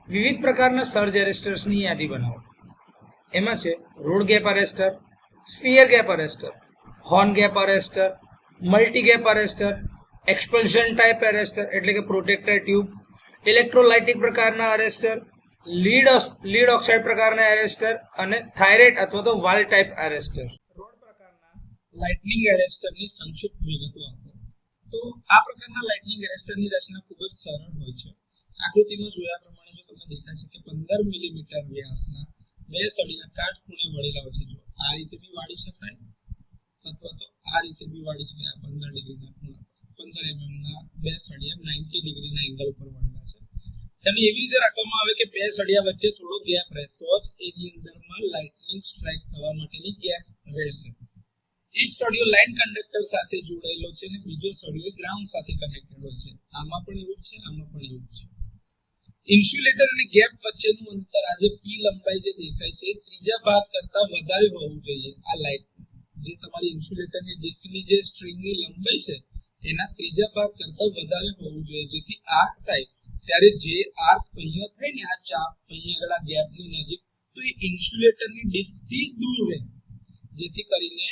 વિવિધ પ્રકારના સર્જ એરેસ્ટર્સની યાદી બનાવો. એમાં છે rod gap arrester, sphere gap arrester, horn gap arrester, multi gap arrester, expulsion type arrester એટલે કે પ્રોટેક્ટર ટ્યુબ, ઇલેક્ટ્રોલાઇટિક પ્રકારના અરેસ્ટર, લીડ ઓક્સાઇડ પ્રકારના એરેસ્ટર અને થાઇરેટ અથવા તો વાલ ટાઈપ એરેસ્ટર. રોડ પ્રકારના લાઇટનિંગ એરેસ્ટરની સંક્ષિપ્ત વિગતો આપો. તો આ પ્રકારના લાઇટનિંગ એરેસ્ટરની રચના ખૂબ જ સરળ હોય છે. આકૃતિમાં જોયા પ્રમાણે જો તમને દેખાય છે કે 15 મિલીમીટર વ્યાસના બે સળિયા કાટખૂણે વળેલા હોય છે. જો આ રીતે બી વાળી શકાય અથવા તો આ રીતે બી વાળી શકાય. આ 15 ડિગ્રીના ખૂણા 15 mm ના બે સળિયા 90 ડિગ્રીના એંગલ પર વળેલા છે. તેને એવી રીતે રાખવામાં આવે કે બે સળિયા વચ્ચે થોડો ગેપ રહે તો જ એની અંદરમાં લાઇટનિંગ સ્ટ્રાઇક થવા માટેની ગેપ રહેશે. એક સળિયો લાઇન કંડક્ટર સાથે જોડાયેલો છે અને બીજો સળિયો ગ્રાઉન્ડ સાથે કનેક્ટેડ હોય છે. આમાં પણ એવું છે, આમાં પણ એવું છે. ઇન્સ્યુલેટર અને ગેપ વચ્ચેનું અંતર આજે પી લંબાઈ જે દેખાય છે ત્રીજા ભાગ કરતા વધારે હોવું જોઈએ. આ લાઇટ જે તમારી ઇન્સ્યુલેટરની ડિસ્કની જે સ્ટ્રિંગની લંબાઈ છે એના ત્રીજા ભાગ કરતા વધારે હોવું જોઈએ, જેથી આર્ક થાય ત્યારે જે આર્ક અહીંયા થાય ને આ ચાપ અહીંયા આગળ આ ગેપની નજીક તો એ ઇન્સ્યુલેટરની ડિસ્કથી દૂર રહે, જેથી કરીને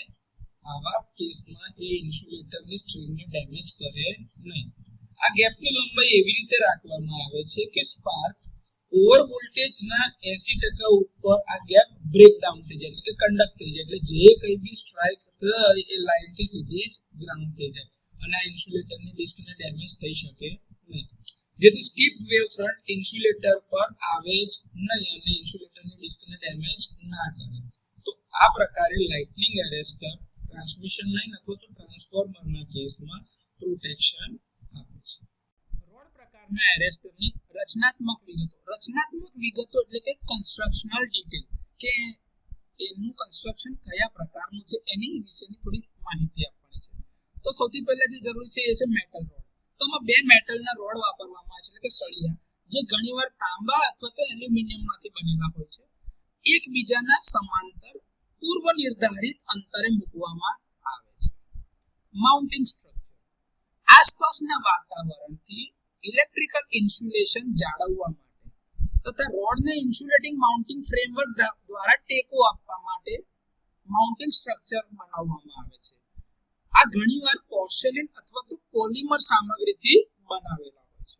આવા કેસમાં એ ઇન્સ્યુલેટરની સ્ટ્રિંગને ડેમેજ કરે નહીં. આ ગેપની લંબાઈ એવી રીતે રાખવામાં આવે છે કે સ્પાર્ક ઓવર વોલ્ટેજના 80% ઉપર આ ગેપ બ્રેકડાઉન થઈ જાય એટલે કે કંડક્ટ થઈ જાય, એટલે જે કંઈ બી સ્ટ્રાઇક થાય એ લાઇનથી સીધી જ ગ્રાઉન્ડ થઈ જાય અને આ ઇન્સ્યુલેટરની ડિસ્કને ડેમેજ થઈ શકે નહીં. જેથી સ્ટીપ વેવ ફ્રન્ટ ઇન્સ્યુલેટર પર આવે જ નહીં અને ઇન્સ્યુલેટરની ડિસ્કને ડેમેજ ના કરે. તો આ પ્રકારે લાઇટનિંગ એરેસ્ટર ટ્રાન્સમિશન લાઇન અથવા તો ટ્રાન્સફોર્મરના કેસમાં પ્રોટેક્શન આપે છે. રોડ પ્રકારના એરેસ્ટરની રચનાત્મક વિગતો. રચનાત્મક વિગતો એટલે કે કન્સ્ટ્રક્શનલ ડિટેલ, કે એનું કન્સ્ટ્રક્શન કયા પ્રકારનું છે એની વિશેની થોડી માહિતી આપવાની છે. તો સૌથી પહેલા જે જરૂરી છે એ છે મેટલ રોડ. તો આમાં બે મેટલના રોડ વાપરવામાં આવે છે એટલે કે સળિયા, જે ઘણીવાર તાંબા અથવા તો એલ્યુમિનિયમમાંથી બનેલા હોય છે. એકબીજાના સમાંતર પૂર્વ નિર્ધારિત અંતરે મૂકવામાં આવે છે. Mounting structure. આસપાસના વાતાવરણથી ઇલેક્ટ્રિકલ ઇન્સ્યુલેશન જાળવવા માટે તથા રોડને ઇન્સ્યુલેટિંગ માઉન્ટિંગ ફ્રેમવર્ક દ્વારા ટેકો આપવા માટે માઉન્ટિંગ સ્ટ્રક્ચર બનાવવામાં આવે છે. આ ઘણીવાર પોર્સેલિન અથવા તો પોલિમર સામગ્રીથી બનાવેલા હોય છે.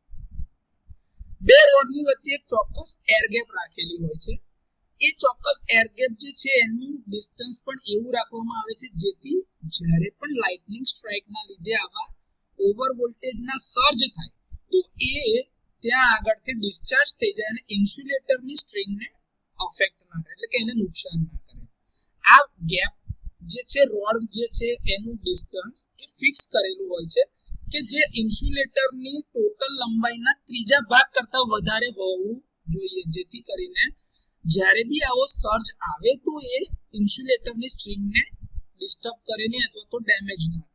બે રોડની વચ્ચે એક ચોક્કસ એર ગેપ રાખેલી હોય છે. એ ચોક્કસ એર ગેપ જે છે એનું ડિસ્ટન્સ પણ એવું રાખવામાં આવે છે જેથી જ્યારે પણ લાઇટનિંગ સ્ટ્રાઇકના લીધે આવા ઓવર વોલ્ટેજના સર્જ થાય તો એ ત્યાં આગળથી ડિસ્ચાર્જ થઈ જાય અને ઇન્સ્યુલેટરની સ્ટ્રિંગને અફેક્ટ ના કરે એટલે કે એને નુકસાન ના કરે. આ ગેપ જે છે રોડ જે છે એનું ડિસ્ટન્સ એ ફિક્સ કરેલું હોય છે કે જે ઇન્સ્યુલેટરની ટોટલ લંબાઈના ત્રીજા ભાગ કરતા વધારે હોવું જોઈએ, જેથી કરીને જ્યારે બી આવો સર્જ આવે તો એ ઇન્સ્યુલેટરની સ્ટ્રિંગને ડિસ્ટર્બ કરે નહીં અથવા તો ડેમેજ ના કરે.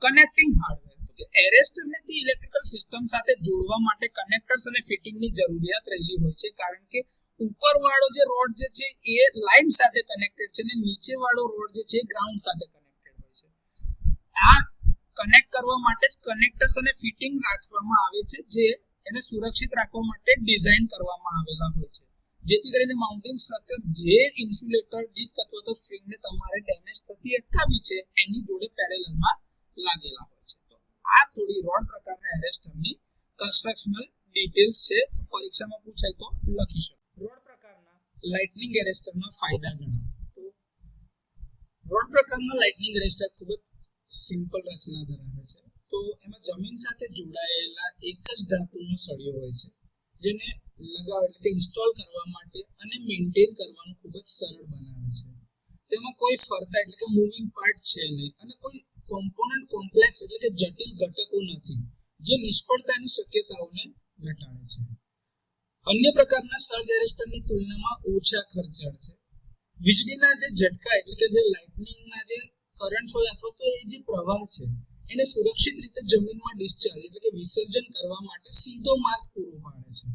Connecting hardware. તો કે એરેસ્ટરને તે ઇલેક્ટ્રિકલ સિસ્ટમ સાથે જોડવા માટે કનેક્ટર્સ અને ફિટિંગની જરૂરિયાત રહેલી હોય છે, કારણ કે ઉપરવાળો જે રોડ જે છે એ લાઇન સાથે કનેક્ટેડ છે અને નીચેવાળો રોડ જે છે ગ્રાઉન્ડ સાથે કનેક્ટેડ હોય છે. આ કનેક્ટ કરવા માટે જ કનેક્ટર્સ અને ફિટિંગ રાખવામાં આવે છે, જે એને સુરક્ષિત રાખવા માટે ડિઝાઇન કરવામાં આવેલા હોય છે, જેથી કરીને માઉન્ટિંગ સ્ટ્રક્ચર જે ઇન્સ્યુલેટર ડિસ્ક અથવા તો સ્ટ્રિંગને તમારે ડેમેજ થતી અટકાવી છે એની જોડે પેરેલલમાં લાગેલા હોય છે. તો આ થોડી રોડ પ્રકારના એરેસ્ટરની કન્સ્ટ્રક્શનલ ડિટેલ્સ છે, તો પરીક્ષામાં પૂછાય તો લખી શકો. રોડ પ્રકારના લાઇટનિંગ એરેસ્ટરના ફાયદા જણાવો. તો રોડ પ્રકારના લાઇટનિંગ એરેસ્ટર ખૂબ જ સિમ્પલ રચના ધરાવે છે. તો એમાં જમીન સાથે જોડાયેલા એક જ ધાતુનો સળિયો હોય છે, જેને એટલે કે ઇન્સ્ટોલ કરવા માટે અને મેન્ટેન કરવાનું ખૂબ જ સરળ બનાવે છે. તેમાં કોઈ ફરતા એટલે કે મૂવિંગ પાર્ટ છે નહીં અને કોઈ કોમ્પોનન્ટ કોમ્પ્લેક્સ એટલે કે જટિલ ઘટકો નથી, જે નિષ્ફળતાની શક્યતાઓને ઘટાડે છે. અન્ય પ્રકારના સર્જ એરેસ્ટરની તુલનામાં ઓછા ખર્ચાળ છે. વીજળીના જે ઝટકા એટલે કે જે લાઇટનિંગના જે કરન્ટ હોય અથવા તો એ જે પ્રવાહ છે એને સુરક્ષિત રીતે જમીનમાં ડિસ્ચાર્જ એટલે કે વિસર્જન કરવા માટે સીધો માર્ગ પૂરો પાડે છે.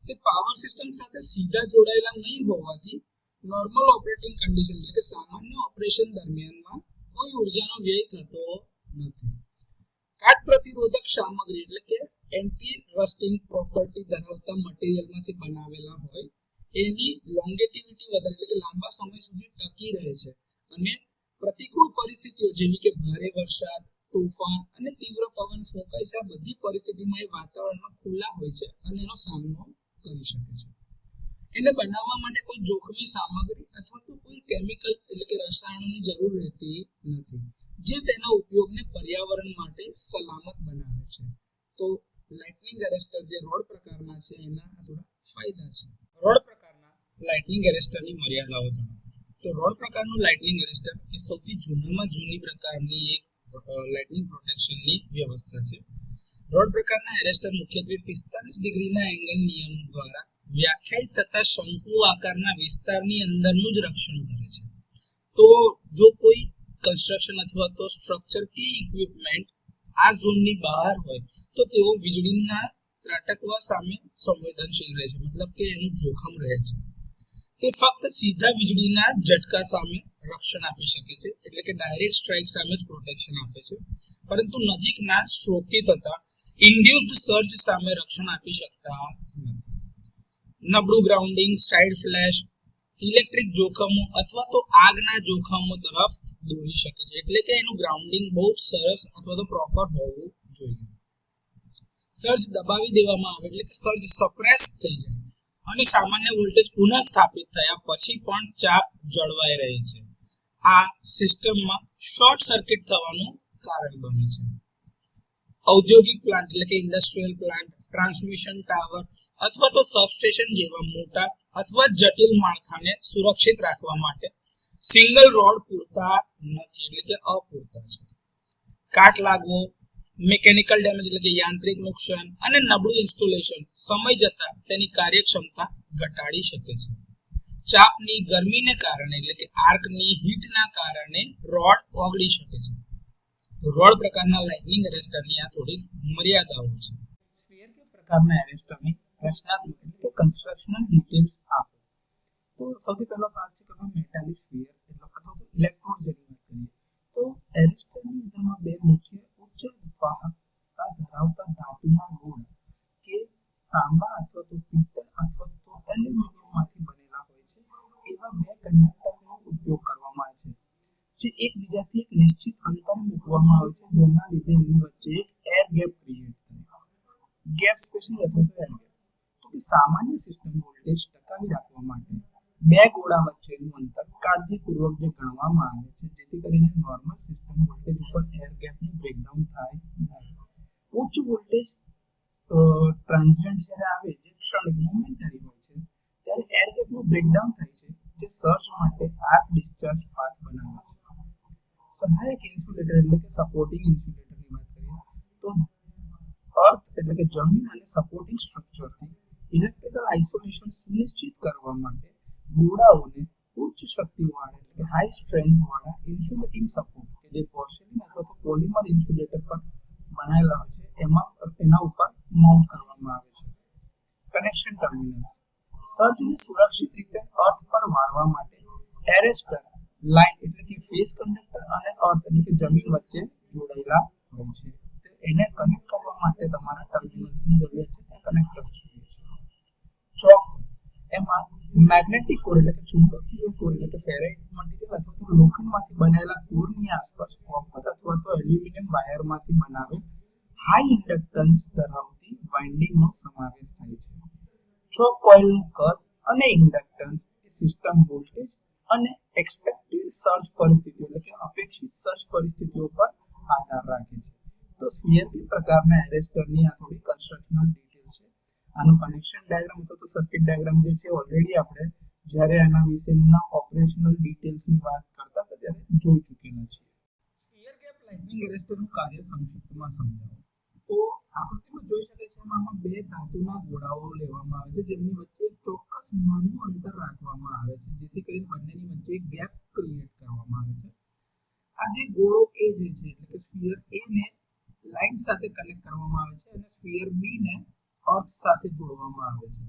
તે પાવર સિસ્ટમ સાથે સીધા જોડાયેલા નહીં હોવાથી નોર્મલ ઓપરેટિંગ કન્ડિશન એટલે કે સામાન્ય ઓપરેશન દરમિયાનમાં કોઈ ઉર્જાનો વ્યય થતો નથી. કાટ પ્રતિરોધક સામગ્રી એટલે કે એન્ટી રસ્ટિંગ પ્રોપર્ટી ધરાવતા મટીરિયલમાંથી બનાવેલા હોય, એની લોંગેટિવિટી વધારે એટલે કે લાંબા સમય સુધી ટકી રહે છે અને પ્રતિકૂળ પરિસ્થિતિઓ જેવી કે ભારે વરસાદ, તોફાન અને તીવ્ર પવન ફૂંકાય છે, આ બધી પરિસ્થિતિમાં એ વાતાવરણમાં ખુલ્લા હોય છે અને એનો સામનો કરી શકે છે. એને બનાવવા માટે કોઈ જોખમી સામગ્રી અથવા તો કોઈ કેમિકલ એટલે કે રસાયણોની જરૂર રહેતી નથી, જે તેના ઉપયોગને પર્યાવરણ માટે સલામત બનાવે છે. તો લાઇટનિંગ એરેસ્ટર જે રોડ પ્રકારના છે એના થોડા ફાયદા છે. રોડ પ્રકારના લાઇટનિંગ એરેસ્ટરની મર્યાદાઓ જણાવો. તો રોડ પ્રકારનું લાઇટનિંગ એરેસ્ટર એ સૌથી જૂનામાં જૂની પ્રકારની એક લાઇટનિંગ પ્રોટેક્શનની વ્યવસ્થા છે. રોડ પ્રકારના એરેસ્ટર મુખ્યત્વે 45 ડિગ્રીના એંગલ નિયમ દ્વારા વ્યાખ્યાયિત થતા શંકુ આકારના વિસ્તારની અંદરનું જ રક્ષણ કરે છે. તો જો કોઈ કન્સ્ટ્રક્શન અથવા તો સ્ટ્રક્ચર કે ઇક્વિપમેન્ટ આ ઝોનની બહાર હોય તો તેઓ વીજળીના ત્રાટકવા સામે સંવેદનશીલ રહે છે, મતલબ કે એનું જોખમ રહે છે. તે ફક્ત સીધા વીજળીના ઝટકા સામે રક્ષણ આપી શકે છે, એટલે કે ડાયરેક્ટ સ્ટ્રાઇક સામે જ પ્રોટેક્શન આપે છે, પરંતુ નજીકના સ્ટ્રોકથી થતા ઇન્ડ્યુસ્ડ સર્જ સામે રક્ષણ આપી શકતા નથી. નબળું ગ્રાઉન્ડિંગ, સાઇડ ફ્લેશ, ઇલેક્ટ્રિક જોખમો અથવા તો આગના જોખમો તરફ દોરી શકે છે, એટલે કે એનું ગ્રાઉન્ડિંગ બહુ જ સરસ અથવા તો પ્રોપર હોવું જોઈએ. સર્જ દબાવી દેવામાં આવે એટલે કે સર્જ સપ્રેસ થઈ જાય અને સામાન્ય વોલ્ટેજ પુનઃ સ્થાપિત થયા પછી પણ ચાપ જળવાઈ રહે છે. આ સિસ્ટમમાં શોર્ટ સર્કિટ થવાનું કારણ બને છે. ઔદ્યોગિક પ્લાન્ટ એટલે કે ઇન્ડસ્ટ્રીયલ પ્લાન્ટ, ટ્રાન્સમિશન ટાવર અથવા તો સબસ્ટેશન જેવા મોટા અથવા જટિલ માળખાને સુરક્ષિત રાખવા માટે સિંગલ રોડ પૂરતા નથી, એટલે કે અપૂરતા છે. કાટ લાગવો, મિકેનિકલ ડેમેજ એટલે કે યાંત્રિક નુકસાન અને નબળું ઇન્સ્ટોલેશન સમય જતા તેની કાર્યક્ષમતા ઘટાડી શકે છે. ચાપની ગરમીને કારણે એટલે કે આર્કની હીટના કારણે રોડ ઓગળી શકે છે. તો રોડ પ્રકારના લાઇટનિંગ એરેસ્ટરની આ થોડીક મર્યાદાઓ છે. સ્ફિયર કે પ્રકારના એરેસ્ટરની રચનાત્મક એટલે કે કન્સ્ટ્રક્શનલ ડિટેલ્સ આપો. તો સૌથી પહેલો ભાગ છે કે મેટાલિક સ્ફિયર એટલે અથવા તો ઇલેક્ટ્રોડ જેની વાત કરીએ તો એરેસ્ટરની અંદરમાં બે મુખ્ય ઉચ્ચ વાહકતા ધરાવતા ધાતુના ગુણ કે તાંબા અથવા તો પિત્તળ અથવા તો એલ્યુમિનિયમમાંથી બનેલા હોય છે, એવા બે કંડક્ટરનો ઉપયોગ કરવામાં આવે છે, જે એકબીજાથી એક નિશ્ચિત અંતરે મૂકવામાં આવે છે, જેના લીધે એની વચ્ચે એક એર ગેપ ક્રિએટ થાય. ગેપ સ્પેસિંગ અથવા તો એર ગેપ. તો કે સામાન્ય સિસ્ટમ વોલ્ટેજ ટકાવી રાખવા માટે બે ગોળા વચ્ચેનું અંતર કાળજીપૂર્વક જે ગણવામાં આવે છે, જેથી કરીને નોર્મલ સિસ્ટમ વોલ્ટેજ ઉપર એર ગેપનું બ્રેકડાઉન થાય નહીં. ઉચ્ચ વોલ્ટેજ ટ્રાન્ઝિયન્ટ જ્યારે આવે જે ક્ષણિક મોમેન્ટરી હોય છે ત્યારે એર ગેપનું બ્રેકડાઉન થાય છે, જે સર્જ માટે આર્ક ડિસ્ચાર્જ પાથ બનાવે છે. સહાયક ઇન્સ્યુલેટર એટલે કે સપોર્ટિંગ ઇન્સ્યુલેટરની વાત કરીએ તો અર્થ એટલે કે જમીન અને સપોર્ટિંગ સ્ટ્રક્ચરથી ઇલેક્ટ્રિકલ આઇસોલેશન સુનિશ્ચિત કરવા માટે ગોળાઓને ઉચ્ચ શક્તિવાળા એટલે કે હાઈ સ્ટ્રેન્થ વાળા ઇન્સ્યુલેટિંગ સપોર્ટ કે જે પોર્સેલિન અથવા તો પોલિમર ઇન્સ્યુલેટર પર બનાવેલા હોય છે એના ઉપર માઉન્ટ કરવામાં આવે છે. Connection terminals. સર્જને સુરક્ષિત રીતે અર્થ પર વાળવા માટે એરેસ્ટર લાઇન એટલે કે ફેઝ કંડક્ટર અને અર્થ એટલે કે જમીન વચ્ચે જોડાયેલા હોય છે. એને કનેક્ટ કરવા માટે તમારા ટર્મિનલ્સની જરૂરિયાત છે, ત્યાં કનેક્ટર્સ જોઈએ છે. ચોક એમાં મેગ્નેટિક કોર એટલે કે ચુંબકીય કોર એટલે કે ફેરાઇટ મટીરિયલ અથવા તો લોખંડમાંથી બનેલા કોરની આસપાસ કોપર અથવા તો એલ્યુમિનિયમ વાયરમાંથી બનાવેલ હાઈ ઇન્ડક્ટન્સ ધરાવતી વાઇન્ડિંગનો સમાવેશ થાય છે. ચોક કોઇલનું કદ અને ઇન્ડક્ટન્સ એ સિસ્ટમ વોલ્ટેજ અને એક્સપેક્ટેડ સર્જ પરિસ્થિતિઓ એટલે કે અપેક્ષિત સર્જ પરિસ્થિતિઓ પર આધાર રાખે છે. તો સ્ફિયર કે પ્રકારના એરેસ્ટરની આ થોડી કન્સ્ટ્રક્શનલ ડિટેલ્સ છે. આનું કનેક્શન ડાયાગ્રામ અથવા તો સર્કિટ ડાયાગ્રામ જે છે ઓલરેડી આપણે જ્યારે આના વિશેના ઓપરેશનલ ડિટેલ્સની વાત કરતા હતા ત્યારે જોઈ ચૂકેલા છીએ. સ્ફિયર ગેપ લાઇટનિંગ એરેસ્ટરનું કાર્ય સંક્ષિપ્તમાં સમજાવો. તો આકૃતિમાં જોઈ શકે છે આમાં બે ધાતુના ગોળાઓ લેવામાં આવે છે, જેમની વચ્ચે એક ચોક્કસ નાનું અંતર રાખવામાં આવે છે, જેથી કરીને બંનેની વચ્ચે એક ગેપ ક્રિએટ કરવામાં આવે છે. આ જે ગોળો એ જે છે એટલે કે સ્ફિયર એ ને લાઇન સાથે કનેક્ટ કરવામાં આવે છે અને સ્ફિયર બી ને અર્થ સાથે જોડવામાં આવે છે.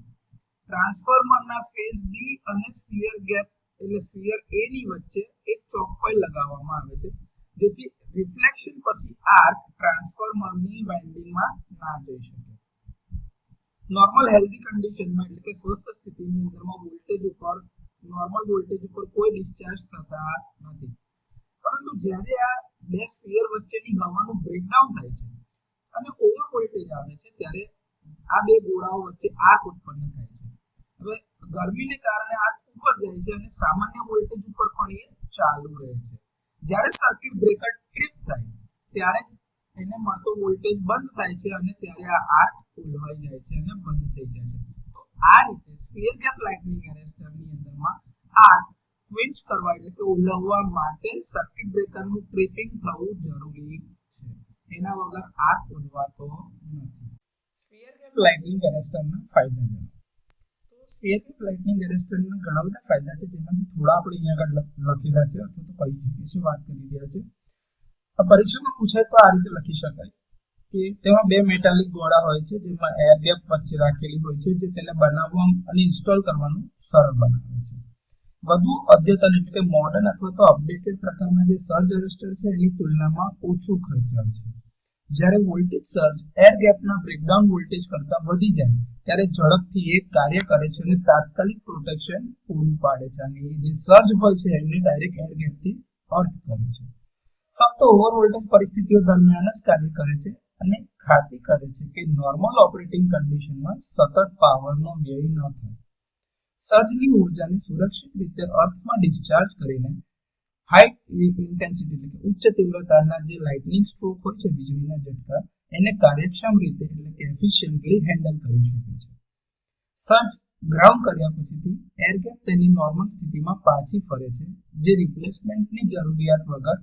ટ્રાન્સફોર્મરના ફેઝ બી અને સ્ફિયર ગેપ એટલે સ્ફિયર એ ની વચ્ચે એક ચોક કોઇલ લગાવવામાં આવે છે, જેથી રિફ્લેક્શન પછી આર્ક ટ્રાન્સફોર્મરની વાઇન્ડિંગમાં ના જઈ શકે. નોર્મલ હેલ્ધી કન્ડિશનમાં એટલે કે સ્વસ્થ સ્થિતિની અંદરમાં નોર્મલ વોલ્ટેજ ઉપર કોઈ ડિસ્ચાર્જ થતા નથી, પરંતુ જ્યારે આ બે સ્ફિયર વચ્ચેની હવાનું બ્રેકડાઉન થાય છે અને ઓવર વોલ્ટેજ આવે છે ત્યારે આ બે ગોળાઓ વચ્ચે આર્ક ઉત્પન્ન થાય છે. હવે ગરમીને કારણે આર્ક ઉપર જાય છે અને સામાન્ય વોલ્ટેજ ઉપર પણ એ ચાલુ રહે છે. જ્યારે સર્કિટ બ્રેકર ટ્રિપ થાય ત્યારે એને મળતો વોલ્ટેજ બંધ થાય છે અને ત્યારે આ આર્ક ઓલવાઈ જાય છે અને બંધ થઈ જાય છે. તો આ રીતે સ્ફિયર ગેપ લાઇટનિંગ એરેસ્ટરની અંદરમાં આર્ક ક્વિન્ચ કરવા એટલે કે ઓલવવા માટે સર્કિટ બ્રેકરનું ટ્રિપિંગ થવું જરૂરી છે. એના વગર આર્ક ઓલવાતો નથી. સ્ફિયર ગેપ લાઇટનિંગ એરેસ્ટરના ફાયદા જણાવો. તો સ્ફિયર ગેપ લાઇટનિંગ એરેસ્ટરના ઘણા બધા ફાયદા છે, જેમાંથી થોડા આપણે અહીંયા આગળ લખેલા છે અથવા તો કહી શકીએ છીએ, વાત કરી રહ્યા છે. પરીક્ષામાં પૂછાય તો આ રીતે લખી શકાય કે તેમાં બે મેટાલિક ગોળા હોય છે જેમાં એર ગેપ વચ્ચે રાખેલી હોય છે, જે તેને બનાવવા અને ઇન્સ્ટોલ કરવાનું સરળ બનાવે છે. વધુ અદ્યતન એટલે કે મોડર્ન અથવા તો અપડેટેડ પ્રકારના જે સર્જ એરેસ્ટર છે એની તુલનામાં ઓછું ખર્ચાળ છે. જ્યારે વોલ્ટેજ સર્જ એર ગેપના બ્રેકડાઉન વોલ્ટેજ કરતાં વધી જાય ત્યારે ઝડપથી એ કાર્ય કરે છે અને તાત્કાલિક પ્રોટેક્શન પૂરું પાડે છે, અને એ જે સર્જ હોય છે એને ડાયરેક્ટ એર ગેપથી અર્થ કરે છે. ફક્ત ઓવર વોલ્ટેજ પરિસ્થિતિઓ દરમિયાન જ કાર્ય કરે છે અને ખાતરી કરે છે કે નોર્મલ ઓપરેટિંગ કન્ડિશનમાં સતત પાવરનો વ્યય ન થાય. સર્જની ઉર્જાને સુરક્ષિત રીતે અર્થમાં ડિસ્ચાર્જ કરીને હાઈ ઇન્ટેન્સિટી એટલે કે ઉચ્ચ તીવ્રતાના જે લાઇટનિંગ સ્ટ્રોક હોય છે, વીજળીના ઝટકા, એને કાર્યક્ષમ રીતે એટલે કે એફિશિયન્ટલી હેન્ડલ કરી શકે છે. સર્જ ગ્રાઉન્ડ કર્યા પછીથી એર ગેપ તેની નોર્મલ સ્થિતિમાં પાછી ફરે છે, જે રિપ્લેસમેન્ટની જરૂરિયાત વગર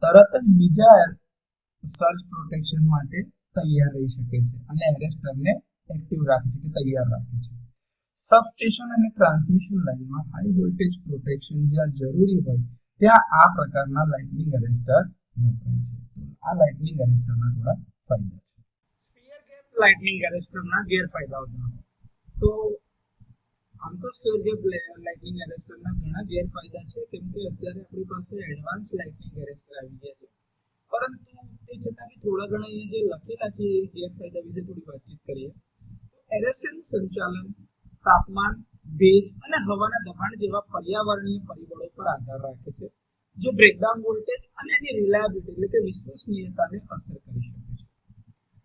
તરત જ બીજા સર્જ પ્રોટેક્શન માટે તૈયાર રહી શકે છે અને એરેસ્ટરને એક્ટિવ રાખે છે કે તૈયાર રાખે છે. સબસ્ટેશન અને ટ્રાન્સમિશન લાઇનમાં હાઈ વોલ્ટેજ પ્રોટેક્શન જ્યાં જરૂરી હોય ત્યાં આ પ્રકારના લાઇટનિંગ એરેસ્ટર વપરાય છે. આ લાઇટનિંગ એરેસ્ટરના થોડા ફાયદા છે. સ્ફિયર ગેપ લાઇટનિંગ એરેસ્ટરના ગેરફાયદાઓ જણાવો. તો આમ તો સ્ફિયર ગેપ લાઇટનિંગ એરેસ્ટરના ઘણા ગેરફાયદા છે, કેમ કે અત્યારે આપણી પાસે એડવાન્સ લાઇટનિંગ એરેસ્ટર આવી ગયા છે, પરંતુ તે છતાં બી થોડા ઘણા અહીંયા જે લખેલા છે એ ગેરફાયદા વિશે થોડી વાતચીત કરીએ. એરેસ્ટરનું સંચાલન તાપમાન, ભેજ અને હવાના દબાણ જેવા પર્યાવરણીય પરિબળો પર આધાર રાખે છે, જે બ્રેકડાઉન વોલ્ટેજ અને એની રિલાયબિલિટી એટલે કે વિશ્વસનીયતાને અસર કરી શકે છે.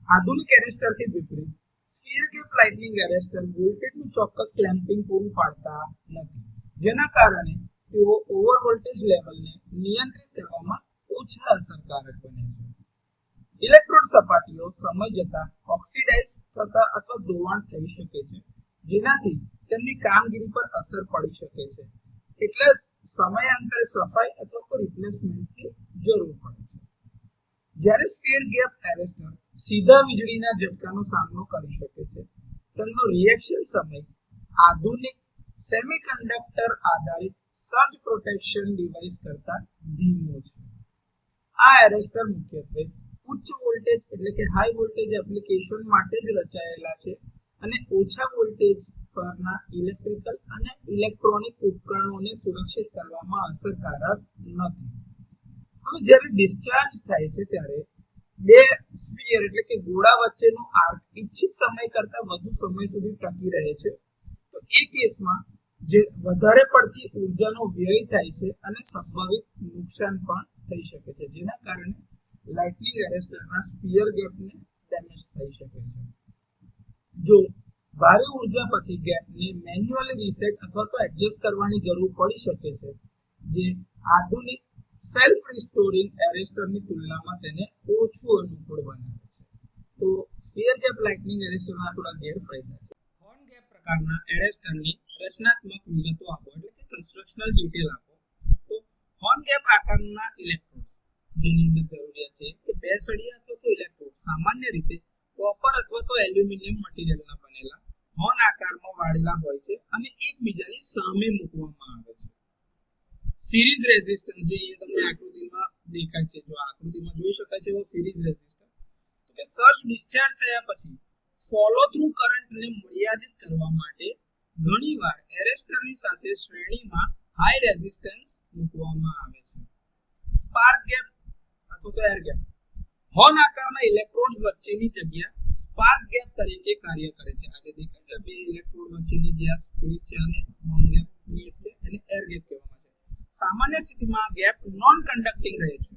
આધુનિક એરેસ્ટરથી વિપરીત સ્ફિયર ગેપ લાઇટનિંગ એરેસ્ટર વોલ્ટેજનું ચોક્કસ ક્લેમ્પિંગ પૂરું પાડતા નથી, જેના કારણે તેઓ ઓવર વોલ્ટેજ લેવલને નિયંત્રિત કરવામાં ઓછા અસરકારક બને છે. ઇલેક્ટ્રોડ સપાટીઓ સમય જતાં ઓક્સિડાઇઝ થતા અથવા ધોવાણ થઈ શકે છે, જેનાથી તેમની કામગીરી પર અસર પડી શકે છે. એટલે જ સમયાંતરે સફાઈ અથવા તો રિપ્લેસમેન્ટની જરૂર પડે છે. જ્યારે સ્ફિયર ગેપ એરેસ્ટર સીધા વીજળીના ઝટકાનો સામનો કરી શકે છે, તેમનો રિએક્શન સમય આધુનિક સેમિકન્ડક્ટર આધારિત સર્જ પ્રોટેક્શન ડિવાઇસ કરતાં ધીમો છે. આ એરેસ્ટર મુખ્યત્વે ઉચ્ચ વોલ્ટેજ એટલે કે હાઈ વોલ્ટેજ એપ્લિકેશન માટે જ રચાયેલા છે અને ઓછા વોલ્ટેજ પરના ઇલેક્ટ્રિકલ અને ઇલેક્ટ્રોનિક ઉપકરણોને સુરક્ષિત કરવામાં અસરકારક નથી. હવે જ્યારે ડિસ્ચાર્જ થાય છે ત્યારે બે સ્ફિયર એટલે કે ગોળા વચ્ચેનો આર્ક ઇચ્છિત સમય કરતાં વધુ સમય સુધી ટકી રહે છે. તો એ કેસમાં જે વધારે પડતી ઉર્જાનો વ્યય થાય છે અને સંભવિત નુકસાન પણ થઈ શકે છે, જેના કારણે લાઇટનિંગ એરેસ્ટરના સ્ફિયર ગેપને ડેમેજ થઈ શકે છે. જો ભારે ઉર્જા પછી ગેપને મેન્યુઅલી રીસેટ અથવા તો એડજસ્ટ કરવાની જરૂર પડી શકે છે, જે આધુનિક સેલ્ફ રિસ્ટોરિંગ એરેસ્ટરની તુલનામાં તેને ઓછું અનુકૂળ બનાવે છે. તો સ્ફિયર ગેપ લાઇટનિંગ એરેસ્ટરના થોડા ગેરફાયદા છે. હોર્ન ગેપ પ્રકારના એરેસ્ટરની રચનાત્મક વિગતો આપો એટલે કે કન્સ્ટ્રક્શનલ ડિટેલ આપો. તો હોર્ન ગેપ આકારના ઇલેક્ટ્રોડ્સ જેની અંદર જરૂરિયાત છે કે બે સળિયા અથવા તો ઇલેક્ટ્રોડ સામાન્ય રીતે કોપર અથવા તો એલ્યુમિનિયમ મટીરિયલના બનેલા હોર્ન આકારમાં વાળેલા હોય છે અને એકબીજાની સામે મૂકવામાં આવે છે. સિરીઝ રેઝિસ્ટન્સ જે અહીંયા તમને આકૃતિમાં દેખાય છે, જો આકૃતિમાં જોઈ શકાય છે એવો સિરીઝ રેઝિસ્ટન્સ, તો કે સર્જ ડિસ્ચાર્જ થયા પછી ફોલો થ્રુ કરંટને મર્યાદિત કરવા માટે ઘણીવાર એરેસ્ટરની સાથે શ્રેણીમાં હાઈ રેઝિસ્ટન્સ મૂકવામાં આવે છે. સ્પાર્ક ગેપ અથવા તો એર ગેપ, હોર્ન આકારના ઇલેક્ટ્રોડ્સ વચ્ચેની જગ્યા સ્પાર્ક ગેપ તરીકે કાર્ય કરે છે. આજે દેખાય છે બે ઇલેક્ટ્રોડ વચ્ચેની જે આ સ્પેસ છે અને હોર્ન ગેપ છે એને એર ગેપ કહેવામાં આવે છે. સામાન્ય સ્થિતિમાં આ ગેપ નોન કન્ડક્ટિંગ રહે છે.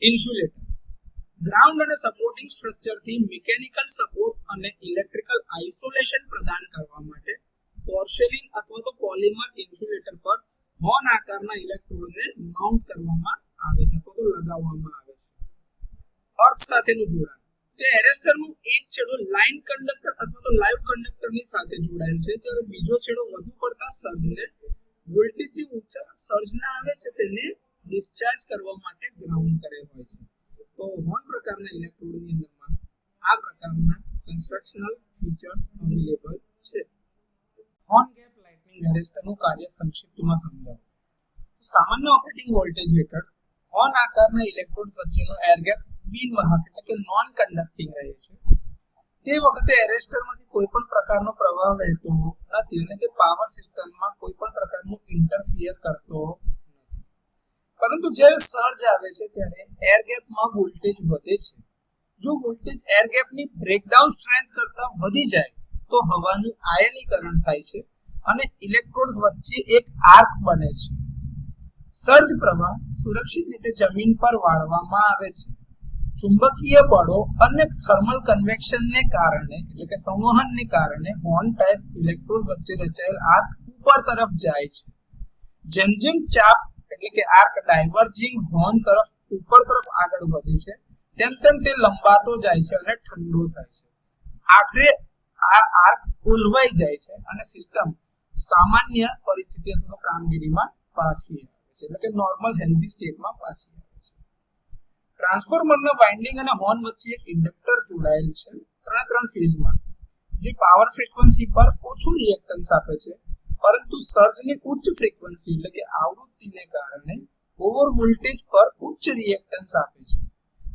ઇન્સ્યુલેટર ગ્રાઉન્ડ અને સપોર્ટિંગ સ્ટ્રક્ચરથી મિકેનિકલ સપોર્ટ અને ઇલેક્ટ્રિકલ આઇસોલેશન પ્રદાન કરવા માટે પોર્સેલિન અથવા તો પોલિમર ઇન્સ્યુલેટર પર હોર્ન આકારના ઇલેક્ટ્રોડને માઉન્ટ કરવામાં આવે છે અથવા તો લગાવવામાં આવે છે. અર્થ સાથેનું જોડાણ તે એરેસ્ટરનું એક છેડો લાઇન કંડક્ટર અથવા તો લાઈવ કંડક્ટરની સાથે જોડાયેલ છે, જ્યારે બીજો છેડો વધુ પડતા સર્જને વોલ્ટેજ જે ઊંચા સર્જના આવે છે તેને ડિસ્ચાર્જ કરવા માટે ગ્રાઉન્ડ કરેલ હોય છે. તો હોર્ન પ્રકારના ઇલેક્ટ્રોડની અંદરમાં આ પ્રકારના કન્સ્ટ્રક્શનલ ફીચર્સ અવેલેબલ છે. હોર્ન ગેપ લાઇટનિંગ એરેસ્ટરનું કાર્ય સંક્ષિપ્તમાં સમજાવો. સામાન્ય ઓપરેટિંગ વોલ્ટેજ હેઠળ હોર્ન આકારના ઇલેક્ટ્રોડ્સ વચ્ચેનો એર ગેપ બિનવાહક એટલે કે નોન કન્ડક્ટિંગ રહે છે. તે વખતે એરેસ્ટરમાંથી કોઈ પણ પ્રકારનો પ્રવાહ વહેતો નથી અને તે પાવર સિસ્ટમમાં કોઈ પણ પ્રકારનું ઇન્ટરફિયર કરતો નથી. પરંતુ જ્યારે સર્જ આવે છે ત્યારે એર ગેપમાં વોલ્ટેજ વધે છે. જો વોલ્ટેજ એર ગેપની બ્રેકડાઉન સ્ટ્રેન્થ કરતા વધી જાય તો હવાનું આયનીકરણ થાય છે અને ઇલેક્ટ્રોડ્સ વચ્ચે એક આર્ક બને છે. સર્જ પ્રવાહ સુરક્ષિત રીતે જમીન પર વાળવામાં આવે છે. ચુંબકીય બળો અને થર્મલ કન્વેક્શનને કારણે એટલે કે સંવહનને કારણે હોર્ન ટાઇપ ઇલેક્ટ્રોડ્સ વચ્ચે રચાયેલ આર્ક ઉપર તરફ જાય છે. જેમ જેમ ચાપ એટલે કે આર્ક ડાયવર્જિંગ હોર્ન તરફ ઉપર તરફ આગળ વધે છે તેમ તેમ તે લંબાતો જાય છે અને ઠંડો થાય છે. આખરે આ આર્ક ઉલવાઈ જાય છે અને સિસ્ટમ સામાન્ય પરિસ્થિતિ અથવા કામગીરીમાં પાછી આવે છે એટલે કે નોર્મલ હેલ્ધી સ્ટેટમાં પાછી આવે છે. ટ્રાન્સફોર્મરના વાઇન્ડિંગ અને હોર્ન વચ્ચે એક ઇન્ડક્ટર જોડાયેલ છે ત્રણ ફેઝમાં, જે પાવર ફ્રીક્વન્સી પર ઓછું રિએક્ટન્સ આપે છે, પરંતુ સર્જની ઉચ્ચ ફ્રીક્વન્સી એટલે કે આવૃત્તિને કારણે ઓવર વોલ્ટેજ પર ઉચ્ચ રિએક્ટન્સ આપે છે.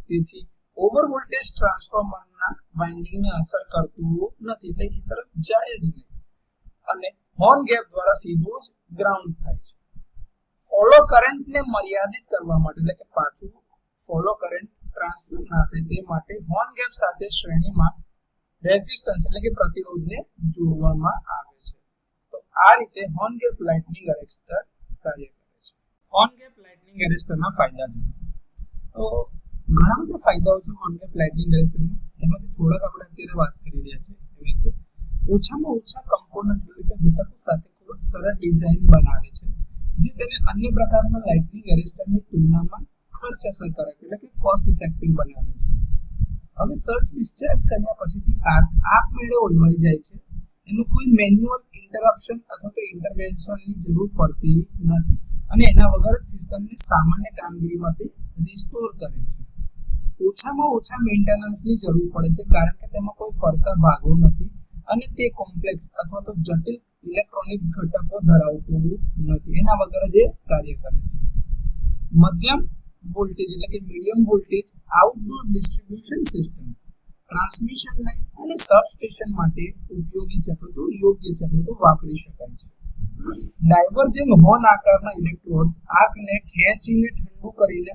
તેથી ઓવર વોલ્ટેજ ટ્રાન્સફોર્મરના વાઇન્ડિંગને અસર કરતું નથી એટલે એ તરફ જાય જ નહીં અને હોર્ન ગેપ દ્વારા સીધું જ ગ્રાઉન્ડ થાય છે. ફોલો કરંટને મર્યાદિત કરવા માટે એટલે કે પાછું ફોલો કરંટ ટ્રાન્સફર ના થાય તે માટે હોર્ન ગેપ સાથે શ્રેણીમાં રેઝિસ્ટન્સ એટલે કે પ્રતિરોધને જોડવામાં આવે છે. તો આ રીતે હોર્ન ગેપ લાઇટનિંગ એરેસ્ટર કાર્ય કરે છે. હોર્ન ગેપ લાઇટનિંગ એરેસ્ટરના ફાયદા તો ઘણા બધા ફાયદાઓ છે હોર્ન ગેપ લાઇટનિંગ એરેસ્ટરમાં. એમાંથી થોડાક આપણે અત્યારે વાત કરી રહ્યા છીએ. ઓછામાં ઓછા કમ્પોનન્ટ એટલે કે ઘટકો સાથે ખૂબ જ સરળ ડિઝાઇન બનાવે છે, જે તેને અન્ય પ્રકારના લાઇટનિંગ એરેસ્ટરની તુલનામાં ખર્ચ અસરકારક એટલે કે કોસ્ટ ઇફેક્ટિવ બનાવે છે. હવે સર્જ ડિસ્ચાર્જ કર્યા પછીથી આર્ક આપમેળે ઓલવાઈ જાય છે. એમાં કોઈ મેન્યુઅલ ઇન્ટરપ્શન અથવા તો ઇન્ટરવેન્શનની જરૂર પડતી નથી અને એના વગર જ સિસ્ટમને સામાન્ય કામગીરીમાં તે રિસ્ટોર કરે છે. ઓછામાં ઓછા મેન્ટેનન્સની જરૂર પડે છે કારણ કે તેમાં કોઈ ફરતા ભાગો નથી અને તે કોમ્પ્લેક્સ અથવા તો જટિલ ઇલેક્ટ્રોનિક ઘટકો ધરાવતું નથી. એના વગર જ કાર્ય કરે છે. મધ્યમ વોલ્ટેજ એટલે કે medium voltage outdoor distribution system, transmission line અને સબસ્ટેશન માટે ઉપયોગી છે અથવા તો યોગ્ય છે અથવા તો વાપરી શકાય છે. ડાયવર્જિંગ હોર્ન આકારના ઇલેક્ટ્રોડ્સ આર્કને ખેંચીને ઠંડુ કરીને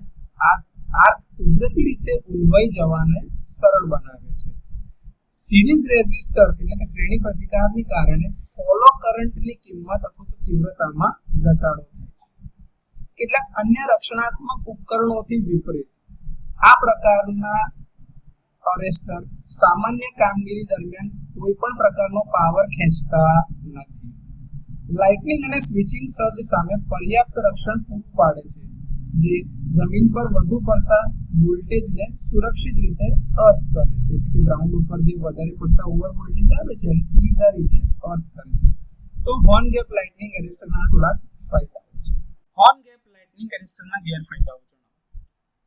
આર્ક કુદરતી રીતે ઉલવાઈ જવાને સરળ બનાવે છે. સિરીઝ રેઝિસ્ટર એટલે કે શ્રેણી પ્રતિકારની કારણે ફોલો કરંટની કિંમત અથવા તો તીવ્રતામાં ઘટાડો થાય છે. કેટલાક અન્ય રક્ષણાત્મક ઉપકરણોથી વિપરીત આ પ્રકારના અરેસ્ટર સામાન્ય કામગીરી દરમિયાન કોઈ પણ પ્રકારનો પાવર ખેંચતા નથી. લાઇટનિંગ અને સ્વિચિંગ સર્જ સામે પર્યાપ્ત રક્ષણ પૂરું પાડે છે, જે જમીન પર વધુ પડતા વોલ્ટેજને સુરક્ષિત રીતે અર્થ કરે છે એટલે કે ગ્રાઉન્ડ ઉપર જે વધારે પડતા ઓવર વોલ્ટેજ આવે છે એને સીધા રીતે અર્થ કરે છે. તો હોર્ન ગેપ લાઇટનિંગ એરેસ્ટરના થોડાક ફાયદાઓ છે. હોર્ન ગેપ લાઇટનિંગ એરેસ્ટરના ગેરફાયદાઓ જણાવો.